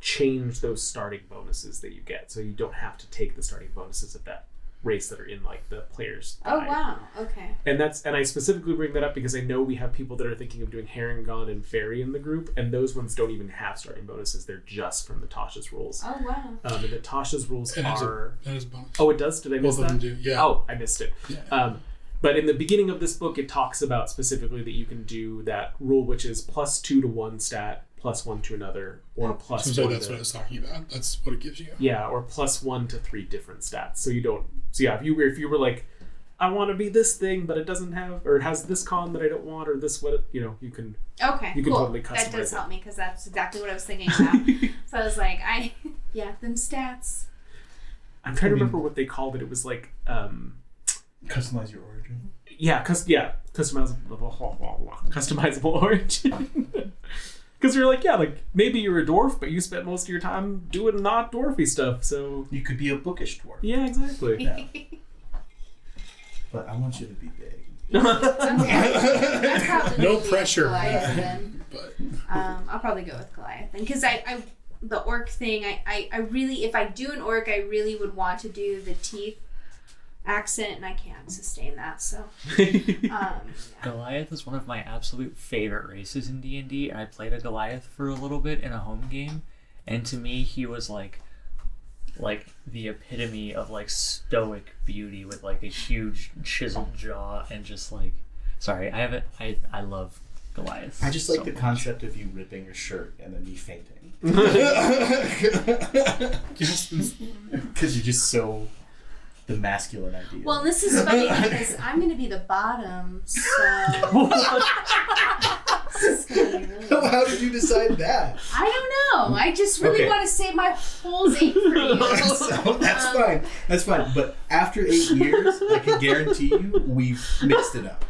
change those starting bonuses that you get. So you don't have to take the starting bonuses of that race that are in like the player's Oh guide. wow, okay. And I specifically bring that up because I know we have people that are thinking of doing Harengon and Fairy in the group, and those ones don't even have starting bonuses. They're just from the Tasha's rules. Oh wow. And the Tasha's rules It has are... that is a bonus. Oh, it does? Did I miss Both of that? them do, yeah. Oh, I missed it. Yeah. But in the beginning of this book, it talks about specifically that you can do that rule, which is +2 to one stat, +1 to another, or +1 So that's to... what I was talking about. That's what it gives you. Yeah, or +1 to 3 different stats. So you don't... So yeah, if you were like, I want to be this thing, but it doesn't have, or it has this con that I don't want, or this what, you can... Okay, You can cool. totally That does customize it. help me because that's exactly what I was thinking about. So I was like, them stats. I'm trying to remember what they called it. It was like, Customize your origin. customizable origin. Because you're like, yeah, like maybe you're a dwarf, but you spent most of your time doing not dwarfy stuff. So You could be a bookish dwarf. yeah, exactly. Yeah. But I want you to be big. I'd probably No be pressure. Goliath then. But I'll probably go with Goliath because I the orc thing. I really, if I do an orc, I really would want to do the teeth accent, and I can't sustain that. So Goliath is one of my absolute favorite races in D&D, and I played a Goliath for a little bit in a home game, and to me he was like the epitome of like stoic beauty with like a huge chiseled jaw and just like I love Goliath. I just like so the much. concept of you ripping your shirt and then me fainting. Because you're just so the masculine idea. well, this is funny because I'm going to be the bottom, so this is going to be really. How did you decide that? I don't know. I just really Okay. want to save my whole date for you. That's fine. That's fine. But after 8 years, I can guarantee you we've mixed it up.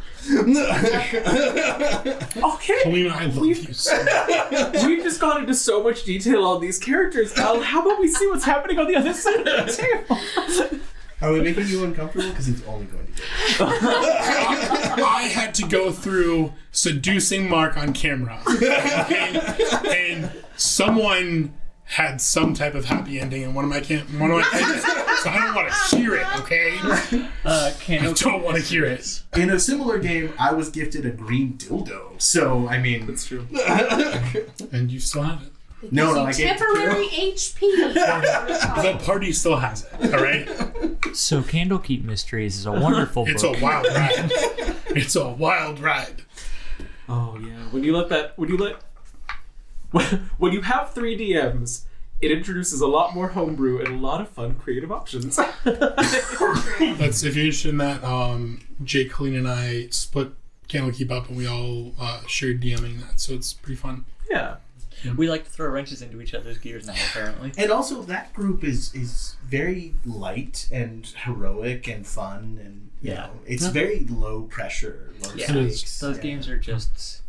Okay. Helena, I love you so much. We've just gone into so much detail on these characters. Al, how about we see what's happening on the other side of the table? Are we making you uncomfortable? Because it's only going to get I had to go through seducing Mark on camera. Okay? And someone had some type of happy ending in one of my things. So I don't want to hear it, okay? I don't want to hear it. In a similar game, I was gifted a green dildo. So, I mean... That's true. And you still have it. No, I gave it to temporary HP. The party still has it, all right? So Candlekeep Mysteries is a wonderful book. It's a wild ride. It's a wild ride. Oh yeah. When you have 3 DMs, it introduces a lot more homebrew and a lot of fun creative options. That's if you're interested in that. Jake, Helene, and I split Candlekeep up, and we all shared DMing that, so it's pretty fun. Yeah. We like to throw wrenches into each other's gears now, apparently. And also, that group is very light and heroic and fun, and you know, it's very low pressure, low Yeah, stakes. those games are just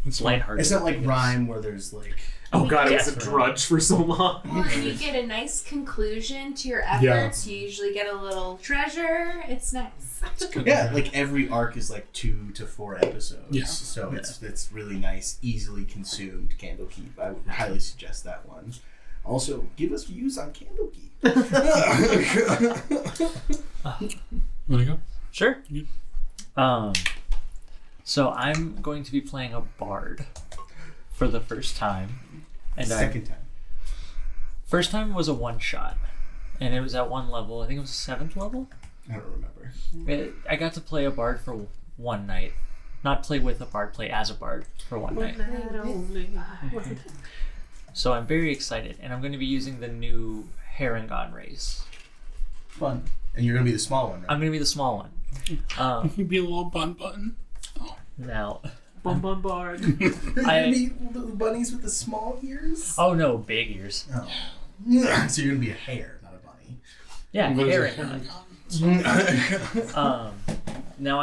It's fun. lighthearted. It's not like games. Rhyme where there's like... Oh god, it was a Yes. drudge for so long. Well, and you get a nice conclusion to your efforts. You usually get a little treasure. It's nice. Yeah, like every arc is like 2 to 4 episodes. Yeah. So it's really nice, easily consumed Candlekeep. I would highly suggest that one. Also, give us views on Candlekeep. Wanna go? Sure. Yeah. So I'm going to be playing a bard for the first time. And Second time. First time was a one-shot. And it was at 1 level. I think it was 7th level. I don't remember. I got to play a bard for one night. Not play with a bard, play as a bard for one night. So I'm very excited. And I'm going to be using the new Harengon race. Fun. And you're going to be the small one, right? I'm going to be the small one. You can be a little button. Now... Bum bum bard. You're going to be the bunnies with the small ears? Oh no, big ears. Oh. So you're going to be a hare, not a bunny. Yeah, What is a Harengon. Harengon? Now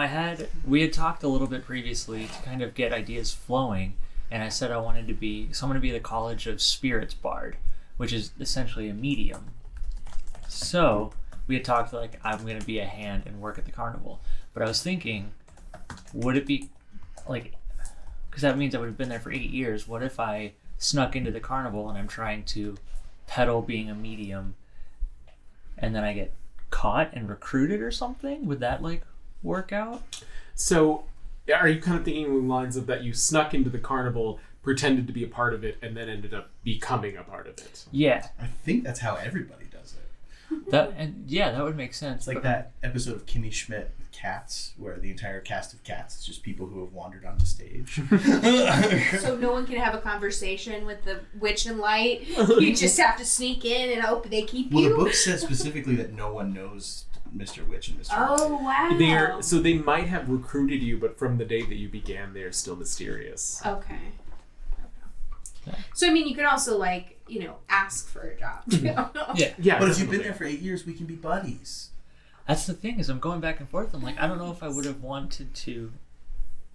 we had talked a little bit previously to kind of get ideas flowing, and I said I wanted to be, so I'm going to be the College of Spirits Bard, which is essentially a medium. So we had talked like I'm going to be a hand and work at the carnival, but I was thinking, would it be like, because that means I would have been there for 8 years. What if I snuck into the carnival and I'm trying to peddle being a medium, and then I get caught and recruited or something? Would that like work out? So, are you kind of thinking along the lines of that you snuck into the carnival, pretended to be a part of it, and then ended up becoming a part of it? Yeah, I think that's how everybody does it. that would make sense. It's like that episode of Kimmy Schmidt with Cats, where the entire cast of Cats is just people who have wandered onto stage. So no one can have a conversation with the witch and light. You just have to sneak in and hope they keep Well, you. the book says specifically that no one knows Mr. Witch and Mr. Oh wow. They might have recruited you, but from the day that you began, they're still mysterious. Okay. Yeah. So I mean, you could also like ask for a job. Yeah. Yeah, But if you've been definitely. there for 8 years, we can be buddies. That's the thing, is I'm going back and forth. I'm like, I don't know if I would have wanted to.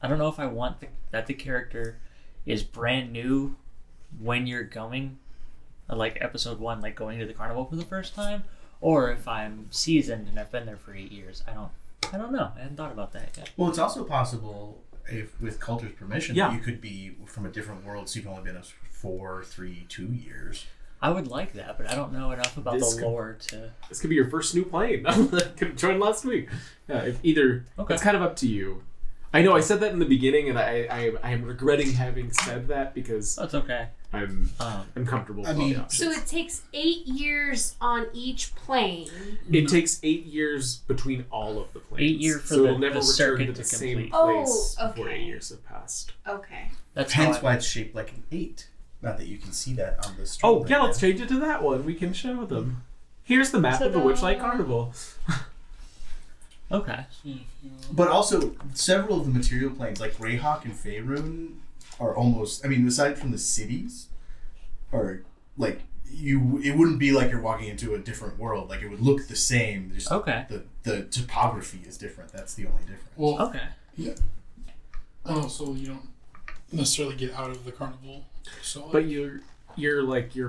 I don't know if I want that the character is brand new when you're going, like episode 1, like going to the carnival for the first time, or if I'm seasoned and I've been there for 8 years. I don't know. I hadn't thought about that yet. Well, it's also possible, if with Coulter's permission, Yeah. that you could be from a different world, so you've only been 4, 3, 2 years. I would like that, but I don't know enough about This the could- lore to... This could be your first new plane. Could have joined last week. Yeah, if either, Okay. it's kind of up to you. I know I said that in the beginning, and I am regretting having said that because That's okay. I'm comfortable. I mean- with the So options. it takes 8 years on each plane. It takes 8 years between all of the planes. 8 years for so the- it'll never the return circuit to to the same complete. place Oh, before okay. 8 years have passed. Okay. That's Hence how why it's shaped like an 8. Not that you can see that on the stream. Oh right yeah, now. let's change it to that one. We can show them. Here's the map of the Ta-da. Witchlight Carnival. Okay. But also, several of the material planes, like Greyhawk and Faerun, are almost, I mean, aside from the cities, are like, it wouldn't be like you're walking into a different world. Like, it would look the same. Just Okay. the topography is different. That's the only difference. Well, Okay. yeah. And also, you don't necessarily get out of the carnival. So, like, But your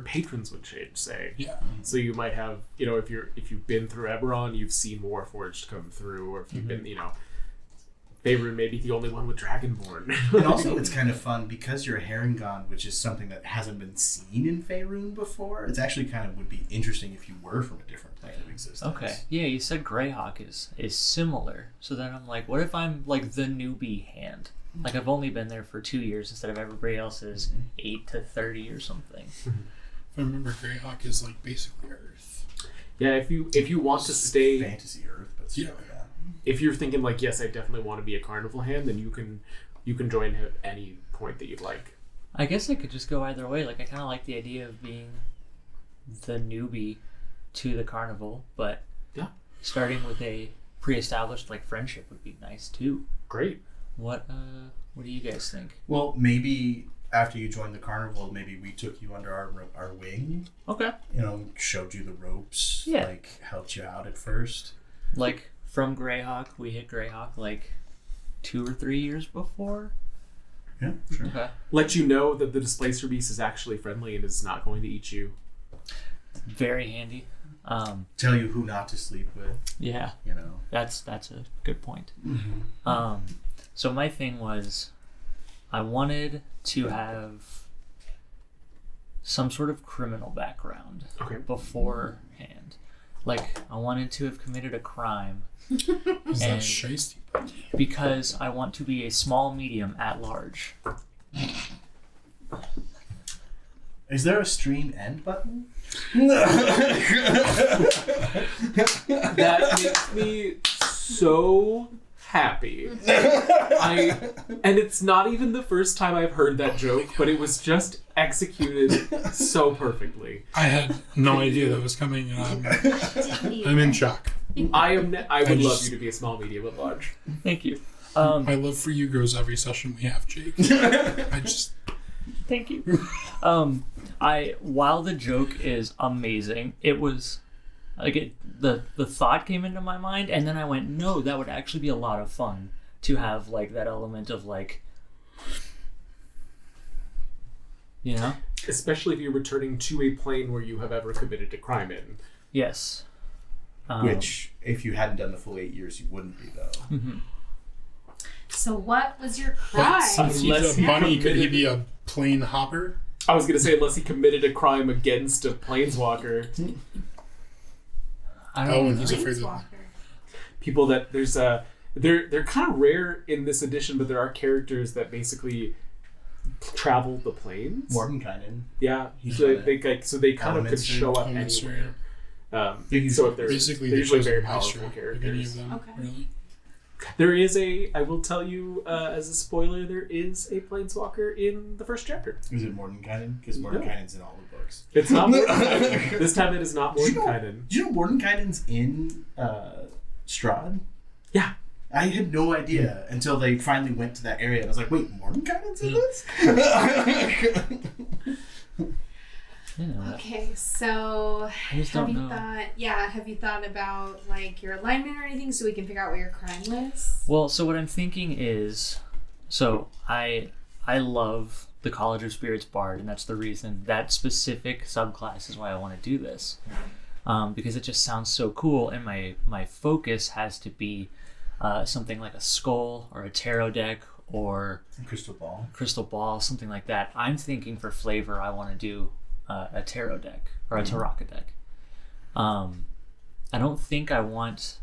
patrons would change, say. yeah. So you might have, if you've been through Eberron, you've seen Warforged come through, or if you've been, Faerun may be the only one with Dragonborn. And also, it's kind of fun because you're a Harengon, which is something that hasn't been seen in Faerun before. It's actually kind of would be interesting if you were from a different plane of existence. Okay. Yeah, you said Greyhawk is similar. So then I'm like, what if I'm like the newbie hand? Like I've only been there for 2 years instead of everybody else's 8 to 30 or something. If I remember, Greyhawk is like basically Earth. Yeah, if you want to stay, Fantasy Earth, but still, Yeah. yeah. if you're thinking like, yes, I definitely want to be a carnival hand, then you can join at any point that you'd like. I guess I could just go either way. Like I kind of like the idea of being the newbie to the carnival, but Yeah. starting with a pre-established like friendship would be nice too. Great. What do you guys think? Well, maybe after you joined the carnival, maybe we took you under our wing. Okay. Showed you the ropes. Yeah. Like helped you out at first. Like from Greyhawk, we hit Greyhawk like 2 or 3 years before. Yeah, sure. Okay. Let you know that the displacer beast is actually friendly and is not going to eat you. Very handy. Tell you who not to sleep with. Yeah, that's a good point. So my thing was, I wanted to have some sort of criminal background Okay. beforehand. Like, I wanted to have committed a crime Is that And- shiesty? because I want to be a small medium at large. Is there a stream end button? That makes me so happy. And it's not even the first time I've heard that joke, but it was just executed so perfectly. I had no idea that was coming, and I'm in shock. I would love just- you to be a small, medium, at large. Thank you. My love for you grows every session we have, Jake. I just Thank you. While the joke is amazing, it was like the thought came into my mind, and then I went, no, that would actually be a lot of fun to have like that element of like, Especially if you're returning to a plane where you have ever committed a crime in. yes. Which, if you hadn't done the full 8 years, you wouldn't be though. Mhm. So what was your but crime? since he's Unless a he bunny, could he committed- be a plane hopper? I was going to say, unless he committed a crime against a planeswalker. I Oh, don't and know. he's afraid of Planeswalker. People that they're kind of rare in this edition, but there are characters that basically travel the planes. Mordenkainen. Yeah, He's so got they kind of could Elements show up Elements, anywhere. He's So if they're Basically, they're they usually chose very a maestro, powerful like any characters. of them, Okay. really. There is I will tell you as a spoiler, there is a planeswalker in the first chapter. Is it Mordenkainen? Because Mordenkainen's in all the books. It's not Mordenkainen. This time it is not Did you know- Mordenkainen. Do you know Mordenkainen's in Strahd? Yeah. I had no idea until they finally went to that area, and I was like, "Wait, Mordenkainen's in this?" Okay, so I just have don't you know. thought about like your alignment or anything so we can figure out what your crime was? Well, so what I'm thinking is, so I love the College of Spirits Bard, and that's the reason that specific subclass is why I want to do this. Because it just sounds so cool, and my focus has to be something like a skull or a tarot deck or Crystal ball, something like that. I'm thinking for flavor, I want to do a tarot deck or a Taraka deck. I don't think I want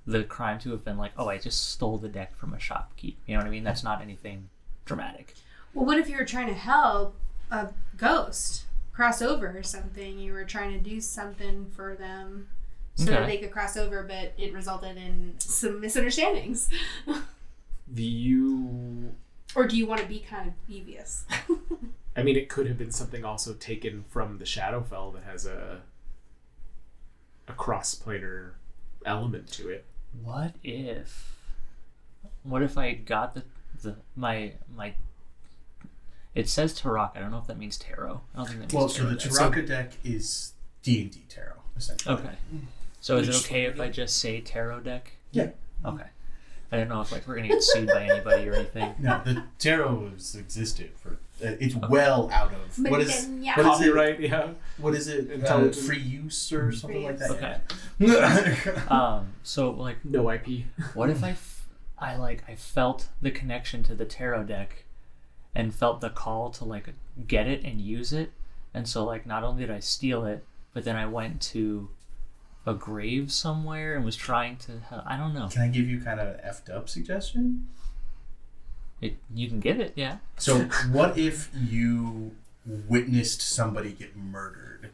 the crime to have been like, oh, I just stole the deck from a shopkeep. You know what I mean? That's not anything dramatic. Well, what if you were trying to help a ghost cross over or something? You were trying to do something for them so that they could cross over, but it resulted in some misunderstandings. Or do you want to be kind of devious? I mean, it could have been something also taken from the Shadowfell that has a cross-planar element to it. What if I got my it says Tarok. I don't know if that means tarot. I don't think that means tarot. So the Taraka deck is D&D tarot, essentially. Okay. So is it okay if I just say tarot deck? Yeah. Okay. I don't know if we're gonna get sued by anybody or anything. No, the tarot has existed for. It's well out of what is copyright? Yeah. What is it? Free use or something like that. Okay. So like no IP. What if I felt the connection to the tarot deck, and felt the call to like get it and use it, and so like not only did I steal it, but then I went to a grave somewhere and was trying to I don't know. Can I give you kind of an effed up suggestion? You can give it, yeah. So what if you witnessed somebody get murdered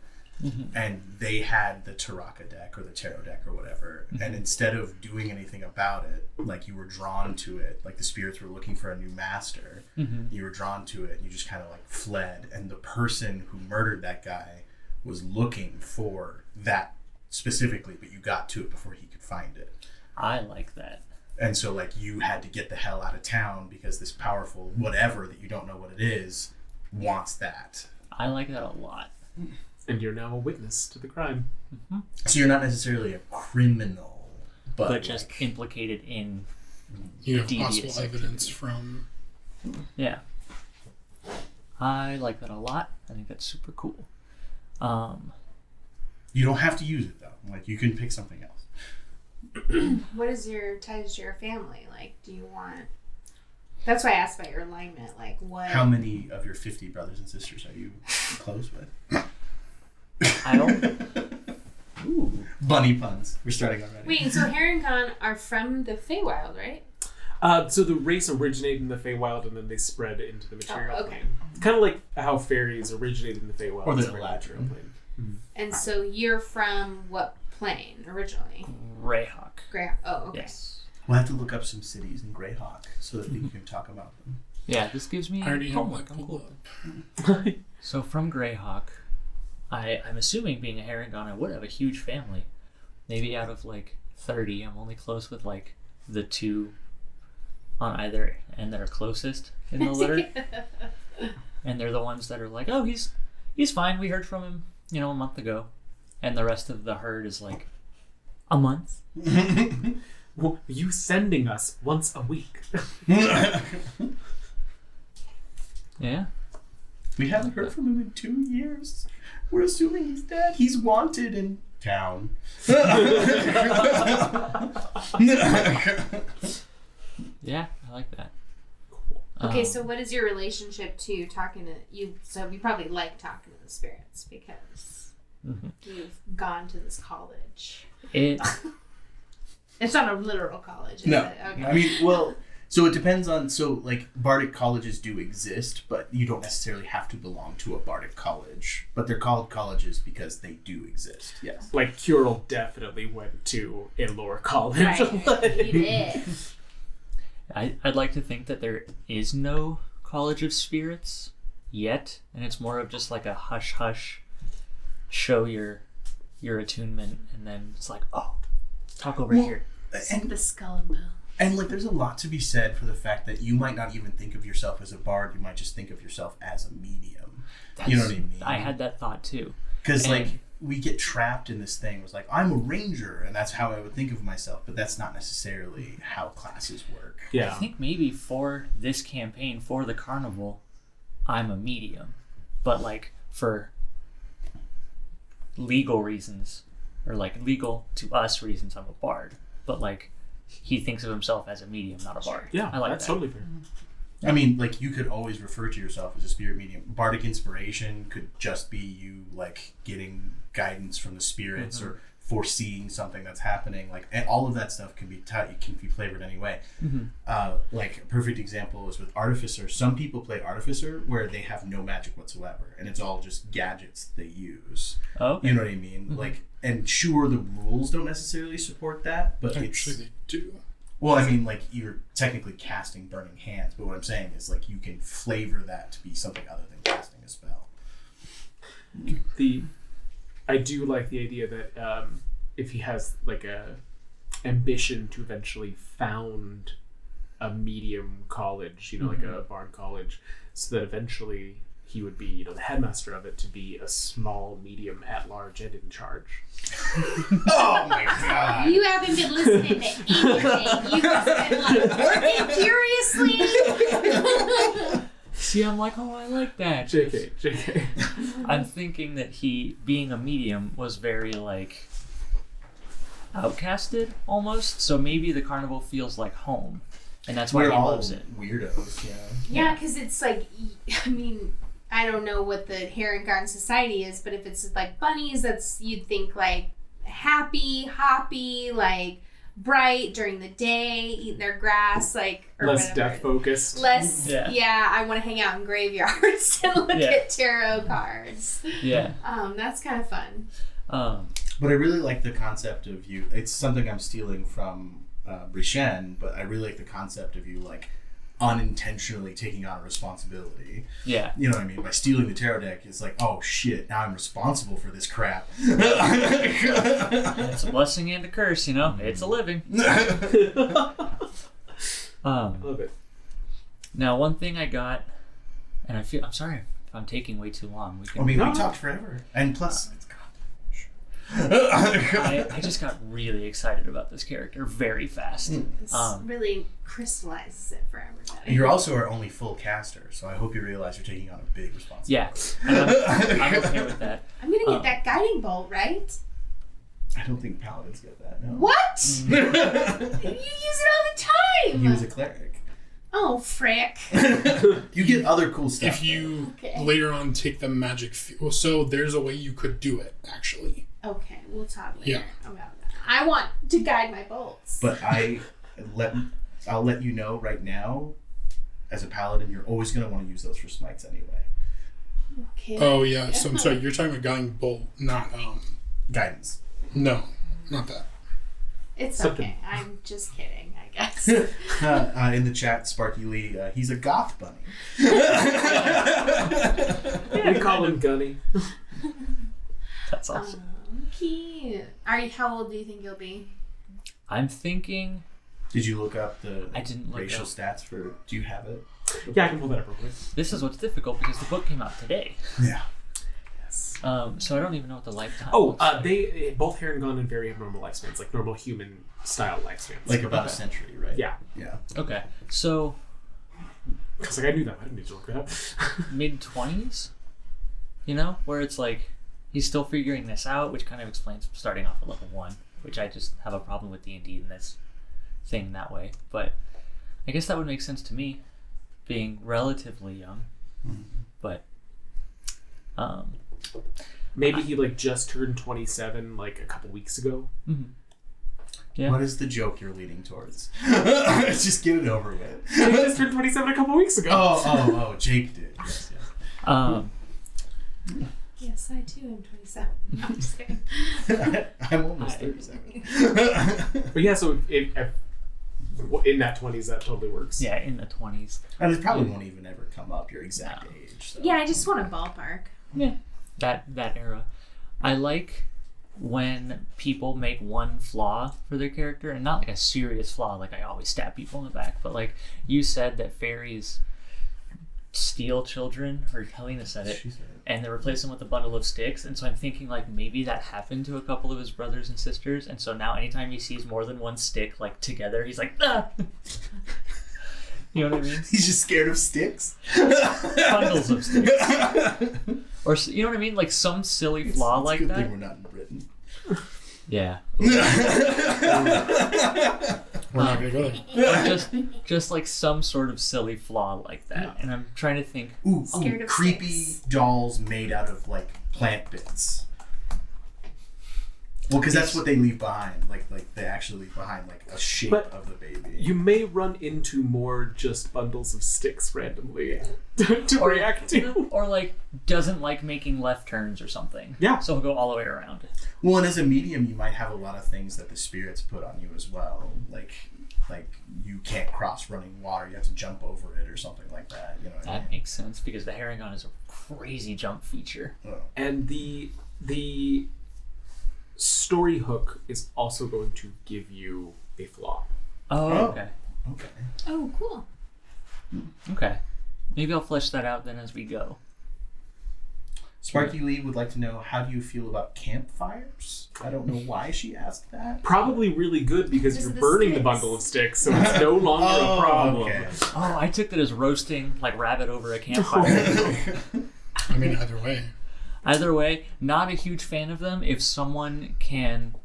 and they had the Taraka deck or the tarot deck or whatever, and instead of doing anything about it, like you were drawn to it, like the spirits were looking for a new master, you were drawn to it and you just kind of like fled, and the person who murdered that guy was looking for that specifically, but you got to it before he could find it. I like that. And so like you had to get the hell out of town because this powerful whatever that you don't know what it is wants that. I like that a lot. And you're now a witness to the crime. So you're not necessarily a criminal, but just like, implicated in you have possible evidence from. Yeah. I like that a lot. I think that's super cool. You don't have to use it though. Like you can pick something else. What is your ties to your family? Like, do you want... That's why I asked about your alignment. Like, what... How many of your 50 brothers and sisters are you close with? I don't... Ooh. Bunny puns. We're starting already. Wait, so Harengon are from the Feywild, right? So the race originated in the Feywild and then they spread into the material okay. plane. It's kind of like how fairies originated in the Feywild. Or the material plane. And so you're from what plane originally? Greyhawk. Oh, okay. Yes. We'll have to look up some cities in Greyhawk so that we can talk about them. Yeah, this gives me... I already have homework. one pulled up. So from Greyhawk, I'm assuming being a Harengon, I would have a huge family. Maybe out of like 30, I'm only close with like the 2 on either end that are closest in the litter. And they're the ones that are like, oh, he's fine. We heard from him, a month ago. And the rest of the herd is like, a month? Well, you sending us once a week. Yeah. We haven't heard from him in 2 years. We're assuming he's dead. He's wanted in town. Yeah, I like that. Cool. Okay, so what is your relationship to talking to you? So you probably like talking to the spirits because you've gone to this college. It's not a literal college, is No. it? Okay. I mean, well, so it depends on, like, Bardic colleges do exist, but you don't necessarily have to belong to a Bardic college. But they're called colleges because they do exist, yes. Like, Curel definitely went to a lower college. Right, you did. I'd like to think that there is no College of Spirits yet, and it's more of just like a hush-hush, show your attunement, and then it's like, oh, talk over here. And the skull and bone. And like, there's a lot to be said for the fact that you might not even think of yourself as a bard. You might just think of yourself as a medium. You know what I mean? I had that thought too. Because like, we get trapped in this thing. It was like, I'm a ranger, and that's how I would think of myself. But that's not necessarily how classes work. Yeah. I think maybe for this campaign, for the carnival, I'm a medium, but like for legal reasons, or like legal to us reasons, I'm a bard. But like he thinks of himself as a medium, not a bard. Yeah, I like that's that. totally fair. I mean, like, you could always refer to yourself as a spirit medium. Bardic inspiration could just be you, like, getting guidance from the spirits or foreseeing something that's happening. Like, and all of that stuff can be flavored anyway. Like, a perfect example is with Artificer. Some people play Artificer where they have no magic whatsoever, and it's all just gadgets they use. Okay. You know what I mean? Like, and sure, the rules don't necessarily support that, but Actually, they do. well, I mean, like, you're technically casting Burning Hands, but what I'm saying is, like, you can flavor that to be something other than casting a spell. I do like the idea that if he has like a ambition to eventually found a medium college, you know, like a bard college, so that eventually he would be, you know, the headmaster of it, to be a small medium at large and in charge. Oh my god! You haven't been listening to anything. You've just been like working furiously. See, I'm like, oh, I like that. JK. I'm thinking that he, being a medium, was very, like, outcasted, almost. So maybe the carnival feels like home. And that's why We're he all loves it. weirdos, Yeah, because it's like, I mean, I don't know what the Heron Garden Society is, but if it's like bunnies, that's, you'd think like happy, hoppy, like bright during the day, eating their grass, like, or Less whatever. death focused. Less, Yeah. I want to hang out in graveyards and look at tarot cards. Yeah. That's kind of fun. But I really like the concept of you. It's something I'm stealing from Brichen, but I really like the concept of you, like, unintentionally taking on a responsibility. Yeah. You know what I mean? By stealing the tarot deck, it's like, oh shit, now I'm responsible for this crap. It's a blessing and a curse, you know? It's a living. Love it. Now, one thing I got, and I'm sorry if I'm taking way too long. I mean, we talked forever. And plus, it's I just got really excited about this character very fast. This really crystallizes it for everybody. You're also our only full caster, so I hope you realize you're taking on a big responsibility. Yeah, and I'm okay with that. I'm going to get that guiding bolt, right? I don't think paladins get that, no. What? You use it all the time. He was a cleric. Oh, frick. You get other cool stuff. If you later on take the magic so there's a way you could do it, actually. Okay, we'll talk later about that. I want to guide my bolts. But I'll let you know right now, as a paladin, you're always going to want to use those for smites anyway. Okay. Oh, yeah. So I'm sorry, you're talking about guiding bolt, not, Guidance. no, not that. It's Something. okay. I'm just kidding, I guess. In the chat, Sparky Lee, he's a goth bunny. We call him Gunny. That's awesome. Cute. How old do you think you'll be? I'm thinking. Did you look up the I didn't look racial up. stats for? Do you have it? Yeah, I can pull that up real quick. This is what's difficult because the book came out today. Yeah. So I don't even know what the lifetime. Oh, looks like. they both Heron Gun and Fairy have normal lifespans, like normal human style lifespans. Like about a century, right? Yeah. Yeah. Okay, so Because like I knew that. I didn't need to look it up. mid-20s, you know, where it's like he's still figuring this out, which kind of explains starting off at level 1, which I just have a problem with D&D in this thing that way. But I guess that would make sense to me, being relatively young. But Maybe he like just turned 27 like a couple weeks ago. Yeah. What is the joke you're leading towards? Just get it over with. He just turned 27 a couple weeks ago. Oh, Jake did. Yes, yes. Yes, I too am 27. No, I'm just kidding. I'm almost 37. But yeah, so if in that 20s, that totally works. Yeah, in the 20s. And it probably won't even ever come up your exact age. So. Yeah, I just want a ballpark. Yeah. That era. I like when people make one flaw for their character, and not like a serious flaw, like I always stab people in the back, but like you said that fairies steal children, or Helena said it, and they replace them with a bundle of sticks, and so I'm thinking like maybe that happened to a couple of his brothers and sisters, and so now anytime he sees more than one stick like together, he's like, ah! You know what I mean? He's just scared of sticks. Bundles of sticks. Or, you know what I mean? Like some silly flaw It's like a good that. thing we're not in Britain. Yeah. We're not gonna go there. Or just like some sort of silly flaw like that. Yeah. And I'm trying to think. Ooh, Scared of creepy sticks. dolls made out of like plant bits. Well, because that's what they leave behind. Like they actually leave behind like a shape But of the baby. You may run into more just bundles of sticks randomly to react to. Or like doesn't like making left turns or something. Yeah. So he'll go all the way around. Well, and as a medium, you might have a lot of things that the spirits put on you as well. Like you can't cross running water; you have to jump over it or something like that. You know what I That makes sense because the Herringon is a crazy jump feature. mean? And the story hook is also going to give you a flaw. Oh, Oh. okay. Okay. Oh, cool. Okay. Maybe I'll flesh that out then as we go. Sparky Lee would like to know, how do you feel about campfires? I don't know why she asked that. Probably really good because Because you're of the burning the sticks. bundle of sticks, so it's no longer a problem. Okay. Oh, I took that as roasting like rabbit over a campfire. I mean, either way. Either way, not a huge fan of them. If someone can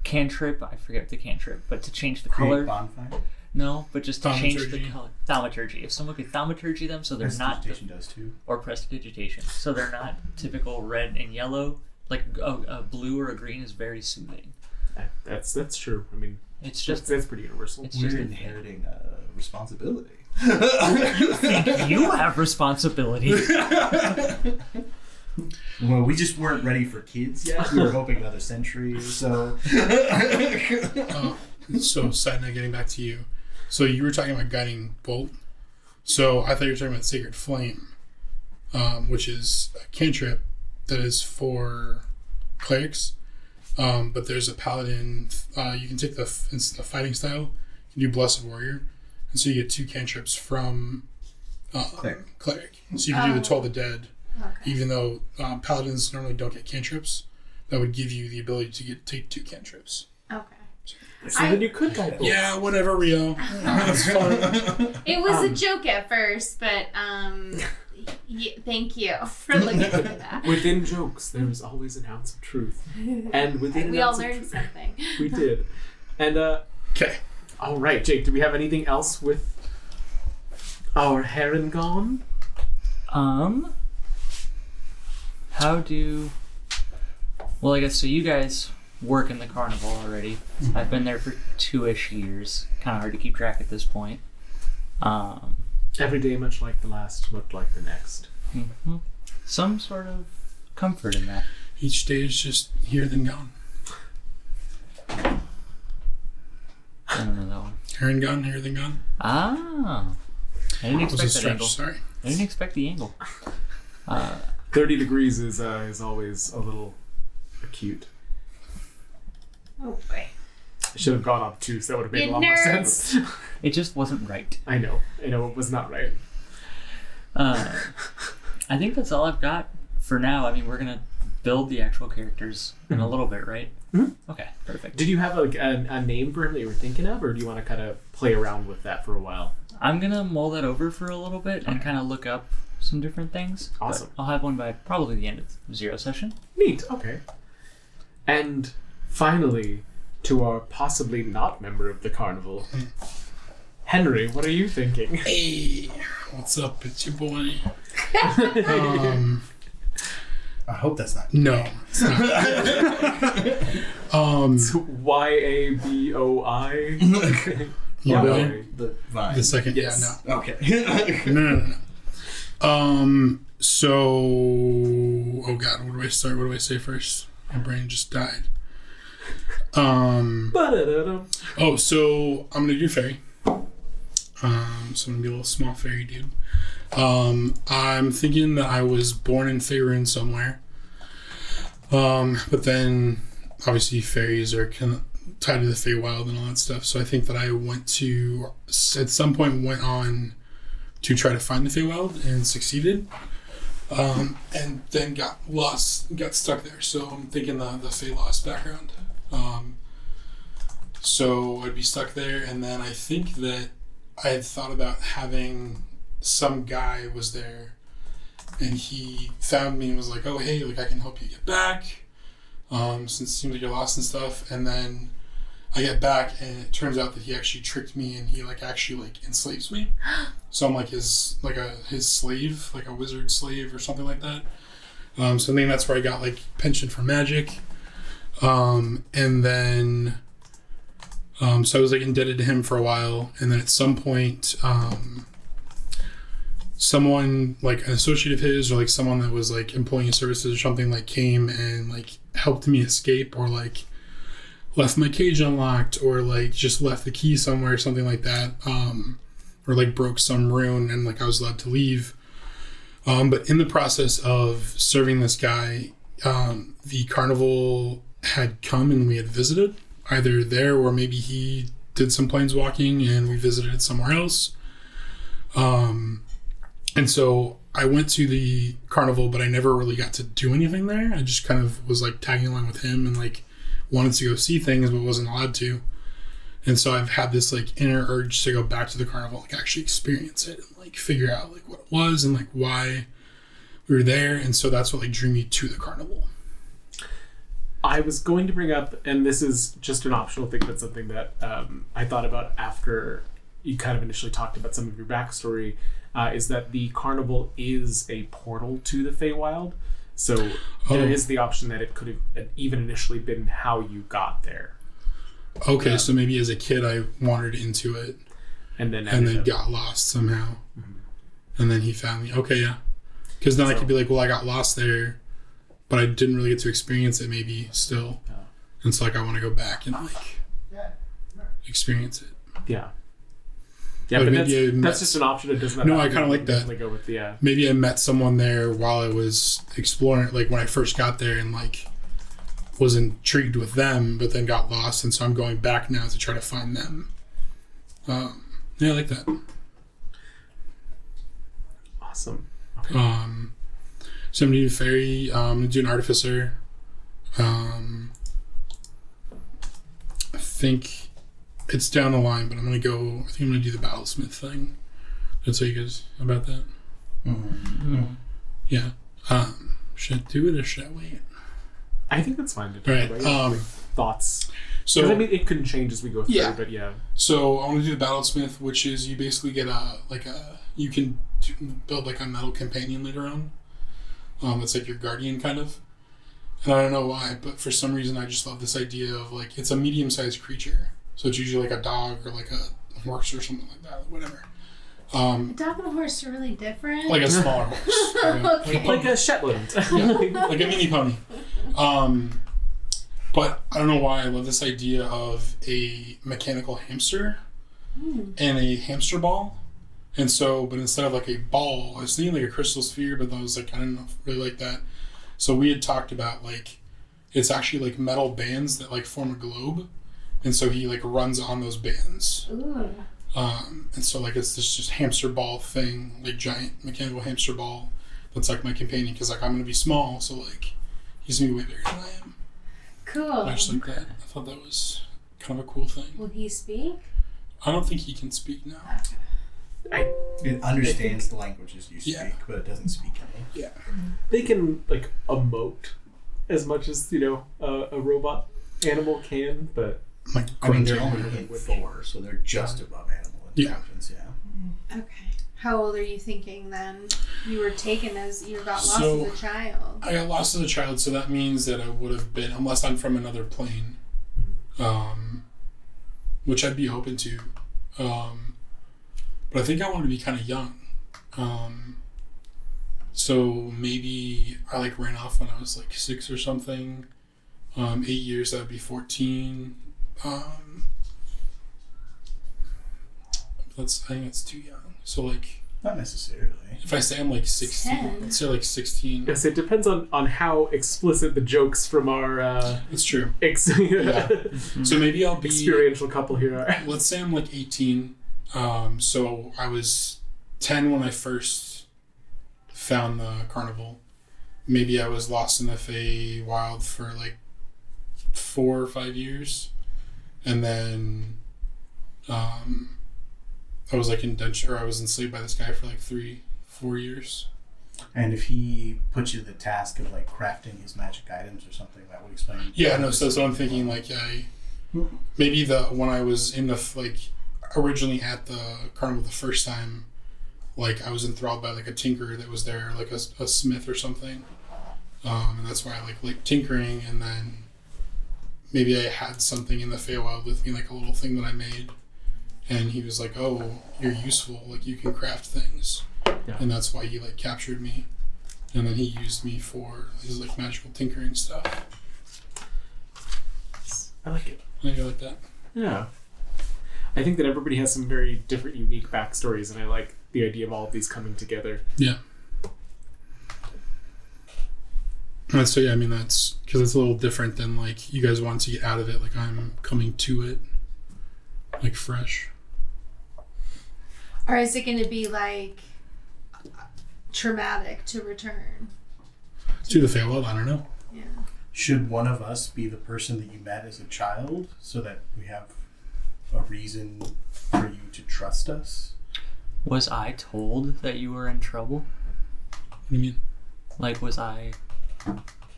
cantrip, I forget the cantrip, but to change the Create color. bonfire. No, but just to change the Thaumaturgy. color. Thaumaturgy. If someone could thaumaturgy them so they're not Prestidigitation does too. or prestidigitation, so they're not typical red and yellow. Like a blue or a green is very soothing. That's true. I mean, It's just that's pretty universal. it's We're just a inheriting responsibility. you have responsibility. Well, we just weren't ready for kids yet. We were hoping another century or so. So, side note, getting back to you. So, you were talking about guiding bolt. So, I thought you were talking about Sacred Flame, which is a cantrip that is for clerics. But there's a paladin. You can take the fighting style. You can do Blessed Warrior. And so, you get 2 cantrips from cleric. So, you can do the Toll the Dead. Okay. Even though paladins normally don't get cantrips, that would give you the ability to take 2 cantrips. Okay. So then you could guide both. Yeah, whatever, Rio. That's fine. It was a joke at first, but thank you for looking into that. Within jokes, there is always an ounce of truth, and within We an all ounce of learned truth, something. we did. And Okay. all right, Jake. Do we have anything else with our Herringon? Well, I guess so. You guys work in the carnival already. I've been there for 2-ish years. Kind of hard to keep track at this point. Every day, much like the last, much like the next. Some sort of comfort in that. Each day is just here then gone. I don't know that one. Here and gone, here then gone. Ah, I didn't That was a expect that stretch, angle. sorry. I didn't expect the angle. 30 degrees is always a little acute. Oh boy. I should have gone obtuse. That would have made You a lot more nerds. sense. It just wasn't right. I know it was not right. I think that's all I've got for now. I mean, we're gonna build the actual characters in a little bit, right? Mhm. Okay, perfect. Did you have a name for him that you were thinking of, or do you want to kind of play around with that for a while? I'm gonna mull that over for a little bit and kind of look up some different things. but Awesome. I'll have one by probably the end of the 0 session. Neat. Okay. And finally, to our possibly not member of the carnival, Henry, what are you thinking? Hey, what's up? It's your boy. I hope that's not. No. It's not. YABOI. Yeah, boy. boy. The vine. The second, Yes. yeah, Okay. no. So, oh god, where do I start? What do I say first? My brain just died. Ba-da-da-dum. Oh, so I'm gonna do fairy. So I'm gonna be a little small fairy dude. I'm thinking that I was born in Faerun somewhere. But then obviously fairies are kind of tied to the Feywild and all that stuff. So I think that I went on to try to find the Feywild and succeeded. And then got stuck there. So I'm thinking the Fey Lost background. So I'd be stuck there, and then I think that I had thought about having some guy was there, and he found me and was like, "Oh, hey, like I can help you get back, since it seems like you're lost and stuff." And then I get back, and it turns out that he actually tricked me, and he like actually like enslaves me. So I'm like his slave, like a wizard slave or something like that. So I think that's where I got like penchant for magic. And then so I was like indebted to him for a while, and then at some point someone like an associate of his or like someone that was like employing his services or something like came and like helped me escape, or like left my cage unlocked, or like just left the key somewhere or something like that, or like broke some rune and like I was allowed to leave. But in the process of serving this guy, the carnival had come and we had visited either there, or maybe he did some planeswalking and we visited somewhere else. And so I went to the carnival, but I never really got to do anything there. I just kind of was like tagging along with him and like wanted to go see things, but wasn't allowed to. And so I've had this like inner urge to go back to the carnival, like actually experience it and like figure out like what it was and like why we were there. And so that's what like drew me to the carnival. I was going to bring up, and this is just an optional thing, but something that I thought about after you kind of initially talked about some of your backstory, is that the carnival is a portal to the Feywild. So there is the option that it could have even initially been how you got there. Okay, so maybe as a kid I wandered into it and then got lost somehow. Mm-hmm. And then he found me. Okay, yeah. Because then I could be like, well, I got lost there, but I didn't really get to experience it maybe still. Oh. And so like I want to go back and like experience it. Yeah. Yeah, like but that's just an option. It doesn't. No, I kind of like that. Go with the, maybe I met someone there while I was exploring, like when I first got there, and like was intrigued with them, but then got lost, and so I'm going back now to try to find them. Yeah, I like that. Awesome. Okay. So I'm gonna do fairy. I'm gonna do an artificer. I think it's down the line, but I think I'm gonna do the battlesmith thing. Did I tell you guys about that? Mm-hmm. Yeah. Should I do it or should I wait? I think that's fine to do. Right. Thoughts. So I mean, it can change as we go through, but yeah. So I want to do the battlesmith, which is you basically get you can build like a metal companion later on. It's like your guardian kind of. And I don't know why, but for some reason I just love this idea of like it's a medium-sized creature. So it's usually like a dog or like a horse or something like that, whatever. A dog and a horse are really different. Like a smaller horse. Okay. Like a Shetland. Like a mini pony. But I don't know why I love this idea of a mechanical hamster and a hamster ball. And so, but instead of like a ball, I was thinking like a crystal sphere, but I was like, I don't really like that. So we had talked about like, it's actually like metal bands that like form a globe. And so he like runs on those bands. Ooh. And so like it's this just hamster ball thing, like giant mechanical hamster ball that's like my companion, because like I'm gonna be small, so like he's gonna be way bigger than I am. Cool. I just like that. I thought that was kind of a cool thing. Will he speak? I don't think he can speak now. It understands the languages you speak, but it doesn't speak any. Yeah. They can like emote as much as a robot animal can, but like I mean, they're only in 4, so they're just above animal intelligence. Yeah. Okay. How old are you thinking then? You were taken you got lost as a child. I got lost as a child, so that means that I would have been, unless I'm from another plane, which I'd be open to. But I think I wanted to be kind of young. So maybe I like ran off when I was like 6 or something. 8 years, that would be 14. I think that's too young. So like, not necessarily. If I say I'm like 16, let's say like 16. Yes, it depends on how explicit the jokes from our. It's true. Yeah. So maybe I'll be experiential couple here. Let's say I'm like 18. So I was 10 when I first found the carnival. Maybe I was lost in the Feywild for like 4 or 5 years, and then I I was like indentured, or I was enslaved by this guy for like 3-4 years. And if he put you the task of like crafting his magic items or something, that would explain. Yeah, no. So I'm thinking like maybe when I was in the like originally at the carnival the first time, like I was enthralled by like a tinker that was there, like a smith or something, and that's why I like tinkering. And then maybe I had something in the Feywild with me, like a little thing that I made, and he was like, "Oh, you're useful. Like you can craft things." Yeah. And that's why he like captured me, and then he used me for his like magical tinkering stuff. I like it. I like that. Yeah. I think that everybody has some very different, unique backstories, and I like the idea of all of these coming together. Yeah. So yeah, I mean that's because it's a little different than like you guys want to get out of it. Like I'm coming to it, like fresh. Or is it going to be like traumatic to return? To the Feywild, I don't know. Yeah. Should one of us be the person that you met as a child so that we have a reason for you to trust us? Was I told that you were in trouble? What do you mean? Like, was I...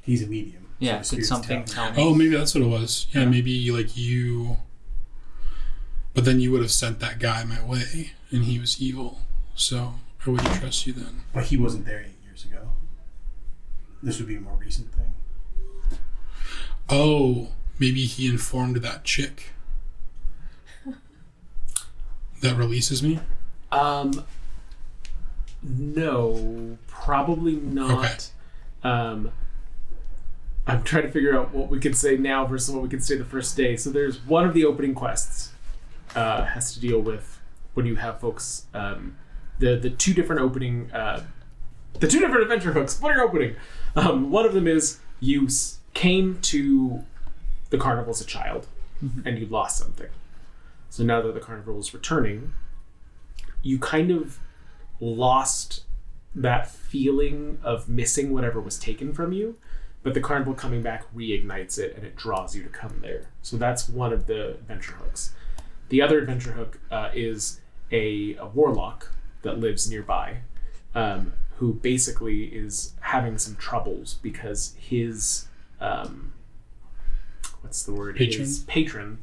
He's a medium. Yeah, so the did spirits something tell tell me? Oh, maybe that's what it was. Yeah, maybe like you... But then you would have sent that guy my way, and he was evil. So I wouldn't trust you then. But he wasn't there 8 years ago. This would be a more recent thing. Oh, maybe he informed that chick that releases me? No, probably not. Okay. I'm trying to figure out what we can say now versus what we can say the first day. So there's one of the opening quests has to deal with when you have folks, the two different opening, the two different adventure hooks. What are you opening? One of them is you came to the carnival as a child and you lost something. So now that the carnival is returning, you kind of lost that feeling of missing whatever was taken from you, but the carnival coming back reignites it and it draws you to come there. So that's one of the adventure hooks. The other adventure hook is a warlock that lives nearby, who basically is having some troubles because his what's the word? Patron? His patron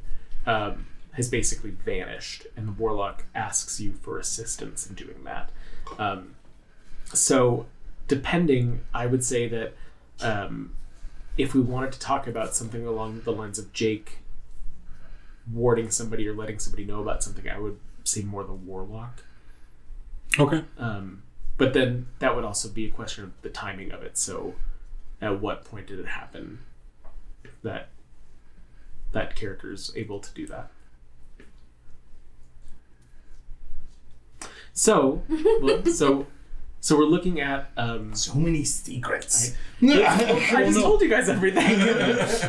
has basically vanished, and the warlock asks you for assistance in doing that. So depending, I would say that if we wanted to talk about something along the lines of Jake warding somebody or letting somebody know about something, I would say more the warlock. Okay. But then that would also be a question of the timing of it. So at what point did it happen that that character is able to do that? So we're looking at So many secrets. I just told you guys everything.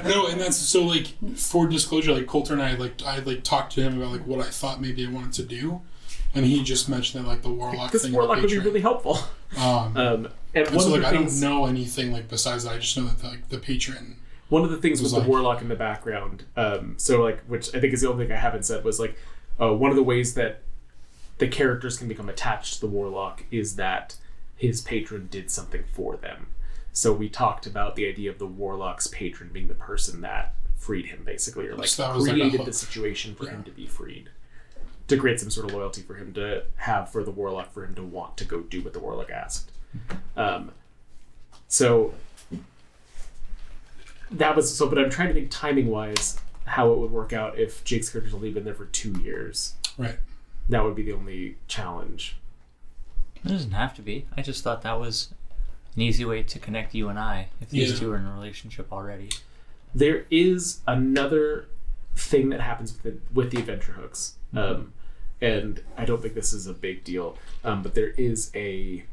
No, and that's so like for disclosure, like Coulter and I talked to him about like what I thought maybe I wanted to do, and he just mentioned that like the warlock This thing. warlock would be Patron. really helpful. And And so like I don't know anything like besides that. I just know that like the patron. One of the things with like- the warlock in the background, so like, which I think is the only thing I haven't said, was like one of the ways that the characters can become attached to the warlock is that his patron did something for them. So we talked about the idea of the warlock's patron being the person that freed him, basically, or like So that was like a created hook. the situation for him to be freed, to create some sort of loyalty for him to have for the warlock, for him to want to go do what the warlock asked. So that was but I'm trying to think timing wise how it would work out if Jake's character's only been there for 2 years. Right. That would be the only challenge. It doesn't have to be. I just thought that was an easy way to connect you and I, if these Yeah. two are in a relationship already. There is another thing that happens with the adventure hooks, and I don't think this is a big deal, but there is a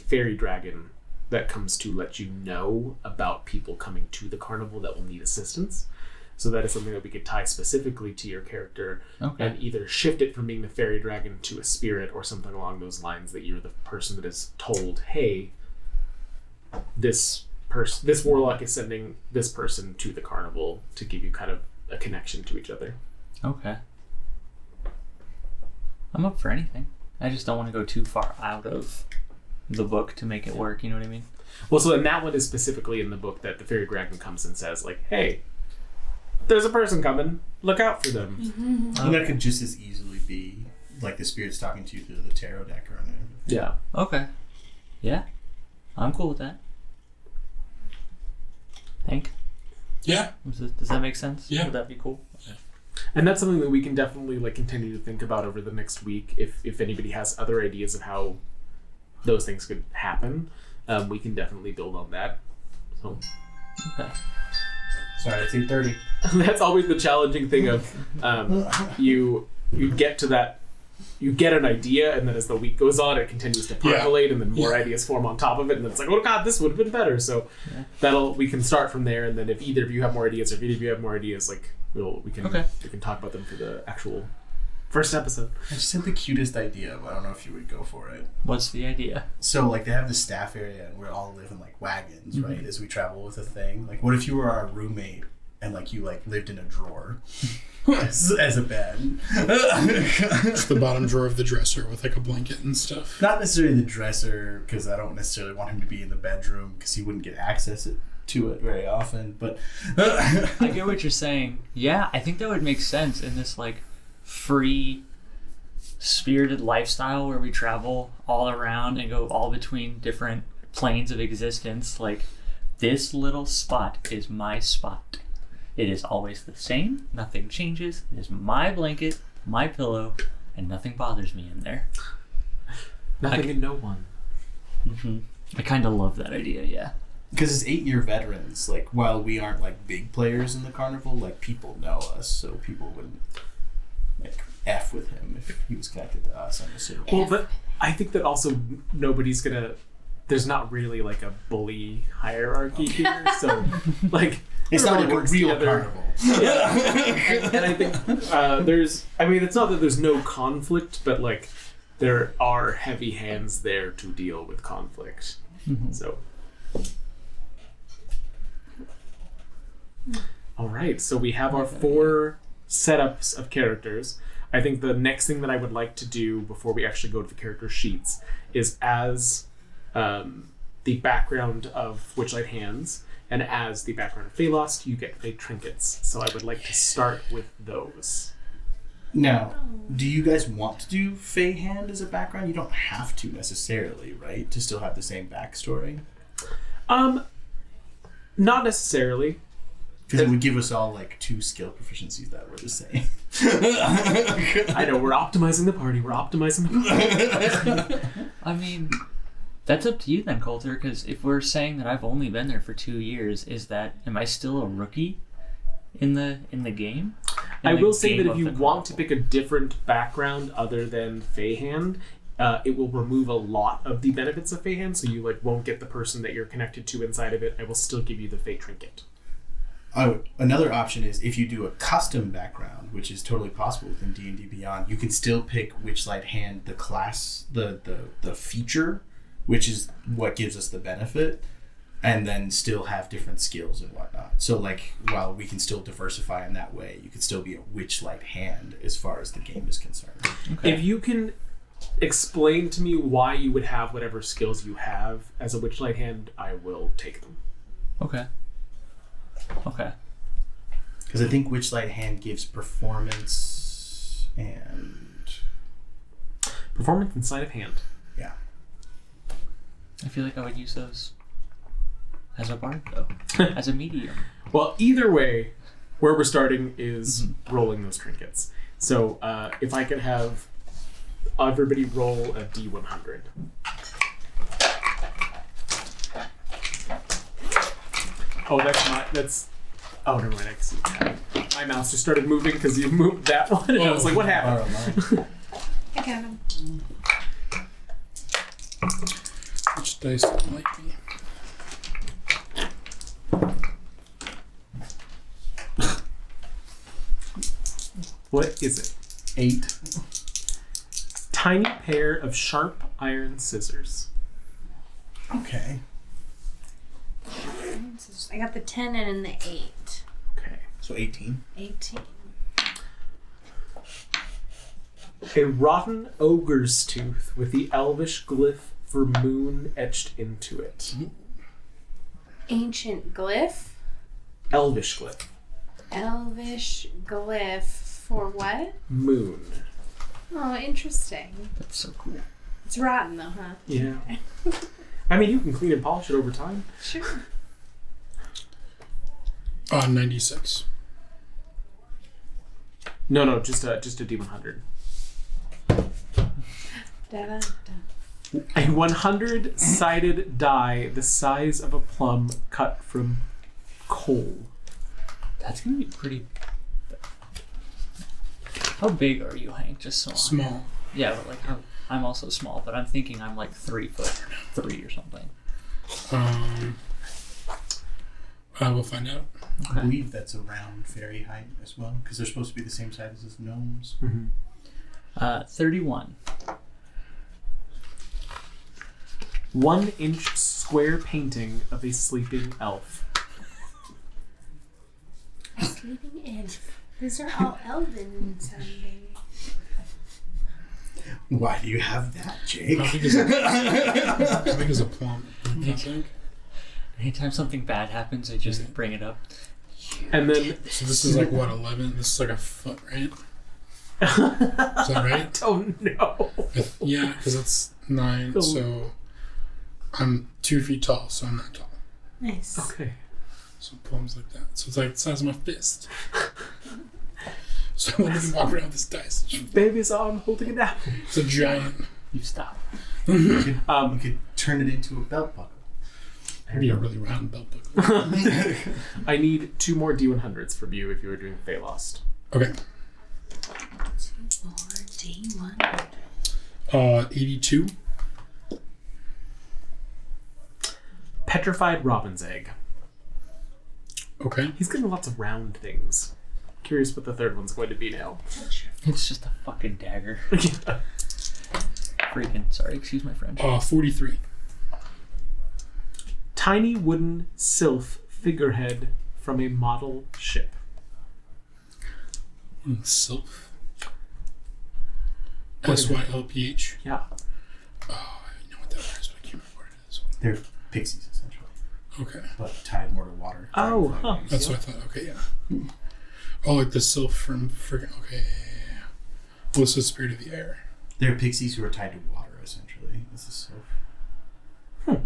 fairy dragon that comes to let you know about people coming to the carnival that will need assistance. So that is something that we could tie specifically to your character and either shift it from being the fairy dragon to a spirit or something along those lines, that you're the person that is told, hey, this warlock is sending this person to the carnival, to give you kind of a connection to each other. Okay. I'm up for anything. I just don't want to go too far out of the book to make it work. You know what I mean? Well, so and that one is specifically in the book that the fairy dragon comes and says, like, hey, there's a person coming. Look out for them. And that could just as easily be like the spirits talking to you through the tarot deck or anything. Yeah. Okay. Yeah. I'm cool with that. Hank? Yeah. Does that make sense? Yeah. Would that be cool? And that's something that we can definitely like continue to think about over the next week. If anybody has other ideas of how those things could happen, we can definitely build on that. So Okay. Sorry, it's 8:30. that's always the challenging thing of you get to that, you get an idea, and then as the week goes on, it continues to percolate, and then more ideas form on top of it, and then it's like, oh god, this would have been better. So we can start from there, and then if either of you have more ideas, or if either of you have more ideas, like we can talk about them for the actual first episode. I just had the cutest idea, but I don't know if you would go for it. What's the idea? So, like, they have the staff area, and we all live in, like, wagons, right, as we travel with a thing. Like, what if you were our roommate, and, like, you, like, lived in a drawer as a bed? Just the bottom drawer of the dresser with, like, a blanket and stuff. Not necessarily the dresser, because I don't necessarily want him to be in the bedroom, because he wouldn't get access to it very often, but... I get what you're saying. Yeah, I think that would make sense in this, like, free spirited lifestyle where we travel all around and go all between different planes of existence. Like, this little spot is my spot. It is always the same. Nothing changes. It is my blanket, my pillow, and nothing bothers me in there. Nothing and no one. Mm-hmm. I kind of love that idea, yeah. Because as 8-year veterans, like, while we aren't, like, big players in the carnival, like, people know us, so people wouldn't, like, F with him if he was connected to us, I'm assuming. Well, but I think that also nobody's gonna. There's not really like a bully hierarchy here, so like it's not like a works real together. carnival. Yeah, and I think there's. I mean, it's not that there's no conflict, but like there are heavy hands there to deal with conflict. Mm-hmm. So, all right. So we have our 4 setups of characters. I think the next thing that I would like to do before we actually go to the character sheets is as the background of Witchlight Hands and as the background of Feylost, you get fake trinkets. So I would like to start with those. Now, do you guys want to do Fey Hand as a background? You don't have to necessarily, right? To still have the same backstory? Not necessarily. Because it would give us all, like, 2 skill proficiencies that were the same. I know, we're optimizing the party. I mean, that's up to you then, Coulter, because if we're saying that I've only been there for 2 years, am I still a rookie in the game? I will say that if you want to pick a different background other than Feyhand, it will remove a lot of the benefits of Feyhand, so you like won't get the person that you're connected to inside of it. I will still give you the Fey trinket. Oh, another option is if you do a custom background, which is totally possible within D&D Beyond, you can still pick Witchlight Hand, the class, the feature, which is what gives us the benefit, and then still have different skills and whatnot. So, like, while we can still diversify in that way, you could still be a Witchlight Hand as far as the game is concerned. Okay. If you can explain to me why you would have whatever skills you have as a Witchlight Hand, I will take them. Okay. Because I think Witchlight Hand gives performance and... Performance and sleight of hand. Yeah. I feel like I would use those as a bard, though. As a medium. Well, either way, where we're starting is rolling those trinkets. So if I could have everybody roll a D100. Oh, oh, never mind. I can see that. My mouse just started moving because you moved that one, and I was like, what happened? I got him. Which dice don't like me? What is it? 8. Tiny pair of sharp iron scissors. Okay. I got the 10 and the 8. Okay. So 18. 18. A rotten ogre's tooth with the elvish glyph for moon etched into it. Ancient glyph. Elvish glyph. Elvish glyph for what? Moon. Oh, interesting. That's so cool. It's rotten though, huh? Yeah. I mean, you can clean and polish it over time. Sure. 96. No, just a D100. Da-da-da. A 100-sided die the size of a plum cut from coal. That's gonna be pretty. How big are you, Hank? Just so. Small. Yeah, but like I'm also small, but I'm thinking I'm like 3'3" or something. I will find out. I believe that's around fairy height as well, because they're supposed to be the same size as gnomes. 31. 1-inch square painting of a sleeping elf. Sleeping elf. These are all elven sounding. Why do you have that, Jake? How big is a plum? I think. Anytime something bad happens, I just bring it up. And then... So this is like what, 11? This is like a foot, right? Is that right? Oh no. Yeah, because it's 9, so I'm 2 feet tall, so I'm not tall. Nice. Okay. So plums like that. So it's like the size of my fist. So I can walk around with this dice. Baby's arm holding an apple. It's a giant. You stop. You could turn it into a belt buckle. It'd be a really round belt buckle. I need 2 more D100s from you if you were doing Fey Lost. Okay. 2 more D100. 82. Petrified robin's egg. Okay. He's getting lots of round things. Curious what the third one's going to be now. It's just a fucking dagger. Freaking. Sorry, excuse my French. 43. Tiny wooden sylph figurehead from a model ship. Sylph. SYLPH. Yeah. Oh, I know what that is, but I can't remember what it is. They're pixies, essentially, Okay. but tied more to water. Oh, huh. That's what I thought. Okay, yeah. Oh, like the sylph from friggin'. Okay, yeah. Well, this is Spirit of the Air. They're pixies who are tied to water, essentially. This is so.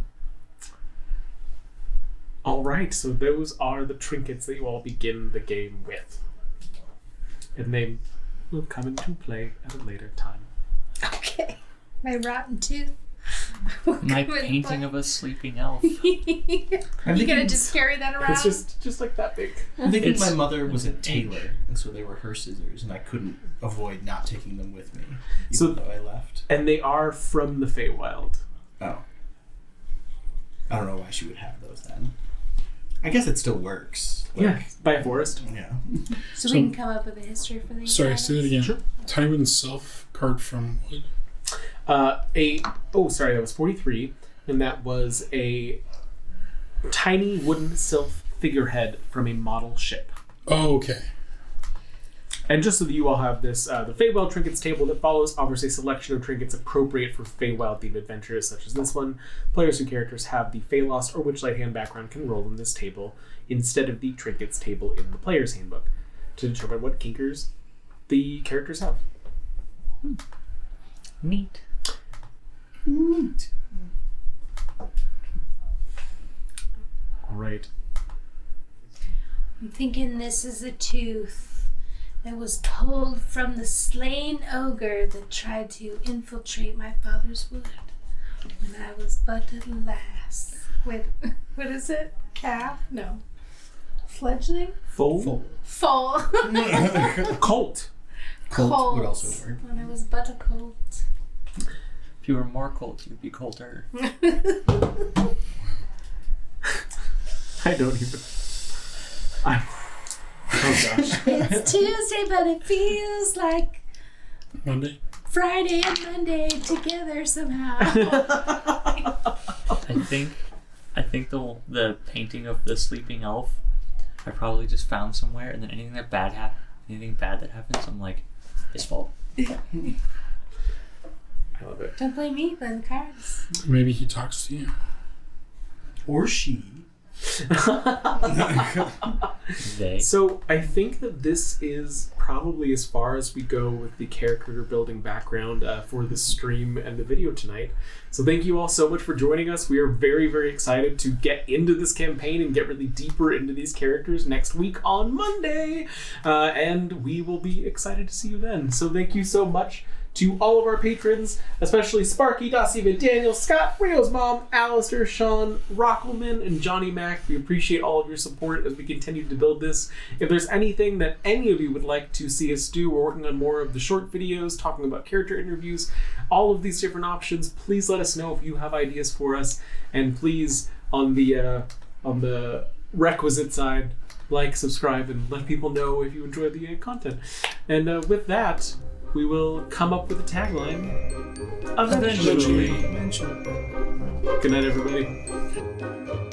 All right, so those are the trinkets that you all begin the game with. And they will come into play at a later time. Okay. My rotten tooth. My painting of a sleeping elf. You gonna just carry that around? It's just like that big. I think It's my mother was a tailor, and so they were her scissors, and I couldn't avoid not taking them with me, even though I left. And they are from the Feywild. Oh. I don't know why she would have those then. I guess it still works. By a forest. Yeah. So we can come up with a history for these. Sorry, guys? say that again. Sure. Tiny wooden sylph carved from wood. That was 43, and that was a tiny wooden sylph figurehead from a model ship. Oh, okay. And just so that you all have this, the Feywild trinkets table that follows offers a selection of trinkets appropriate for Feywild themed adventures such as this one. Players whose characters have the Fey Lost or Witchlight hand background can roll in this table instead of the trinkets table in the player's handbook to determine what kinkers the characters have. Neat. Neat. All right. I'm thinking this is a tooth that was pulled from the slain ogre that tried to infiltrate my father's wood when I was but a lass. With, what is it? Calf? No. Fledgling? Foal. Foal. Colt. Colt would also work. When I was but a colt. If you were more cold, you'd be colder. I don't even. Oh gosh. It's Tuesday, but it feels like Monday. Friday and Monday together somehow. I think the painting of the sleeping elf I probably just found somewhere, and then anything bad that happens, I'm like, his fault. I love it. Don't blame me, blame the cards. Maybe he talks to you. Or she. They. So I think that this is probably as far as we go with the character building background for the stream and the video tonight. So thank you all so much for joining us. We are very, very excited to get into this campaign and get really deeper into these characters next week on Monday. And we will be excited to see you then. So thank you so much to all of our patrons, especially Sparky, Dossier, Daniel, Scott, Rio's mom, Alistair, Sean, Rockelman, and Johnny Mac. We appreciate all of your support as we continue to build this. If there's anything that any of you would like to see us do, we're working on more of the short videos, talking about character interviews, all of these different options. Please let us know if you have ideas for us, and please, on the requisite side, like, subscribe, and let people know if you enjoy the content. And with that, we will come up with a tagline eventually. Good night, everybody.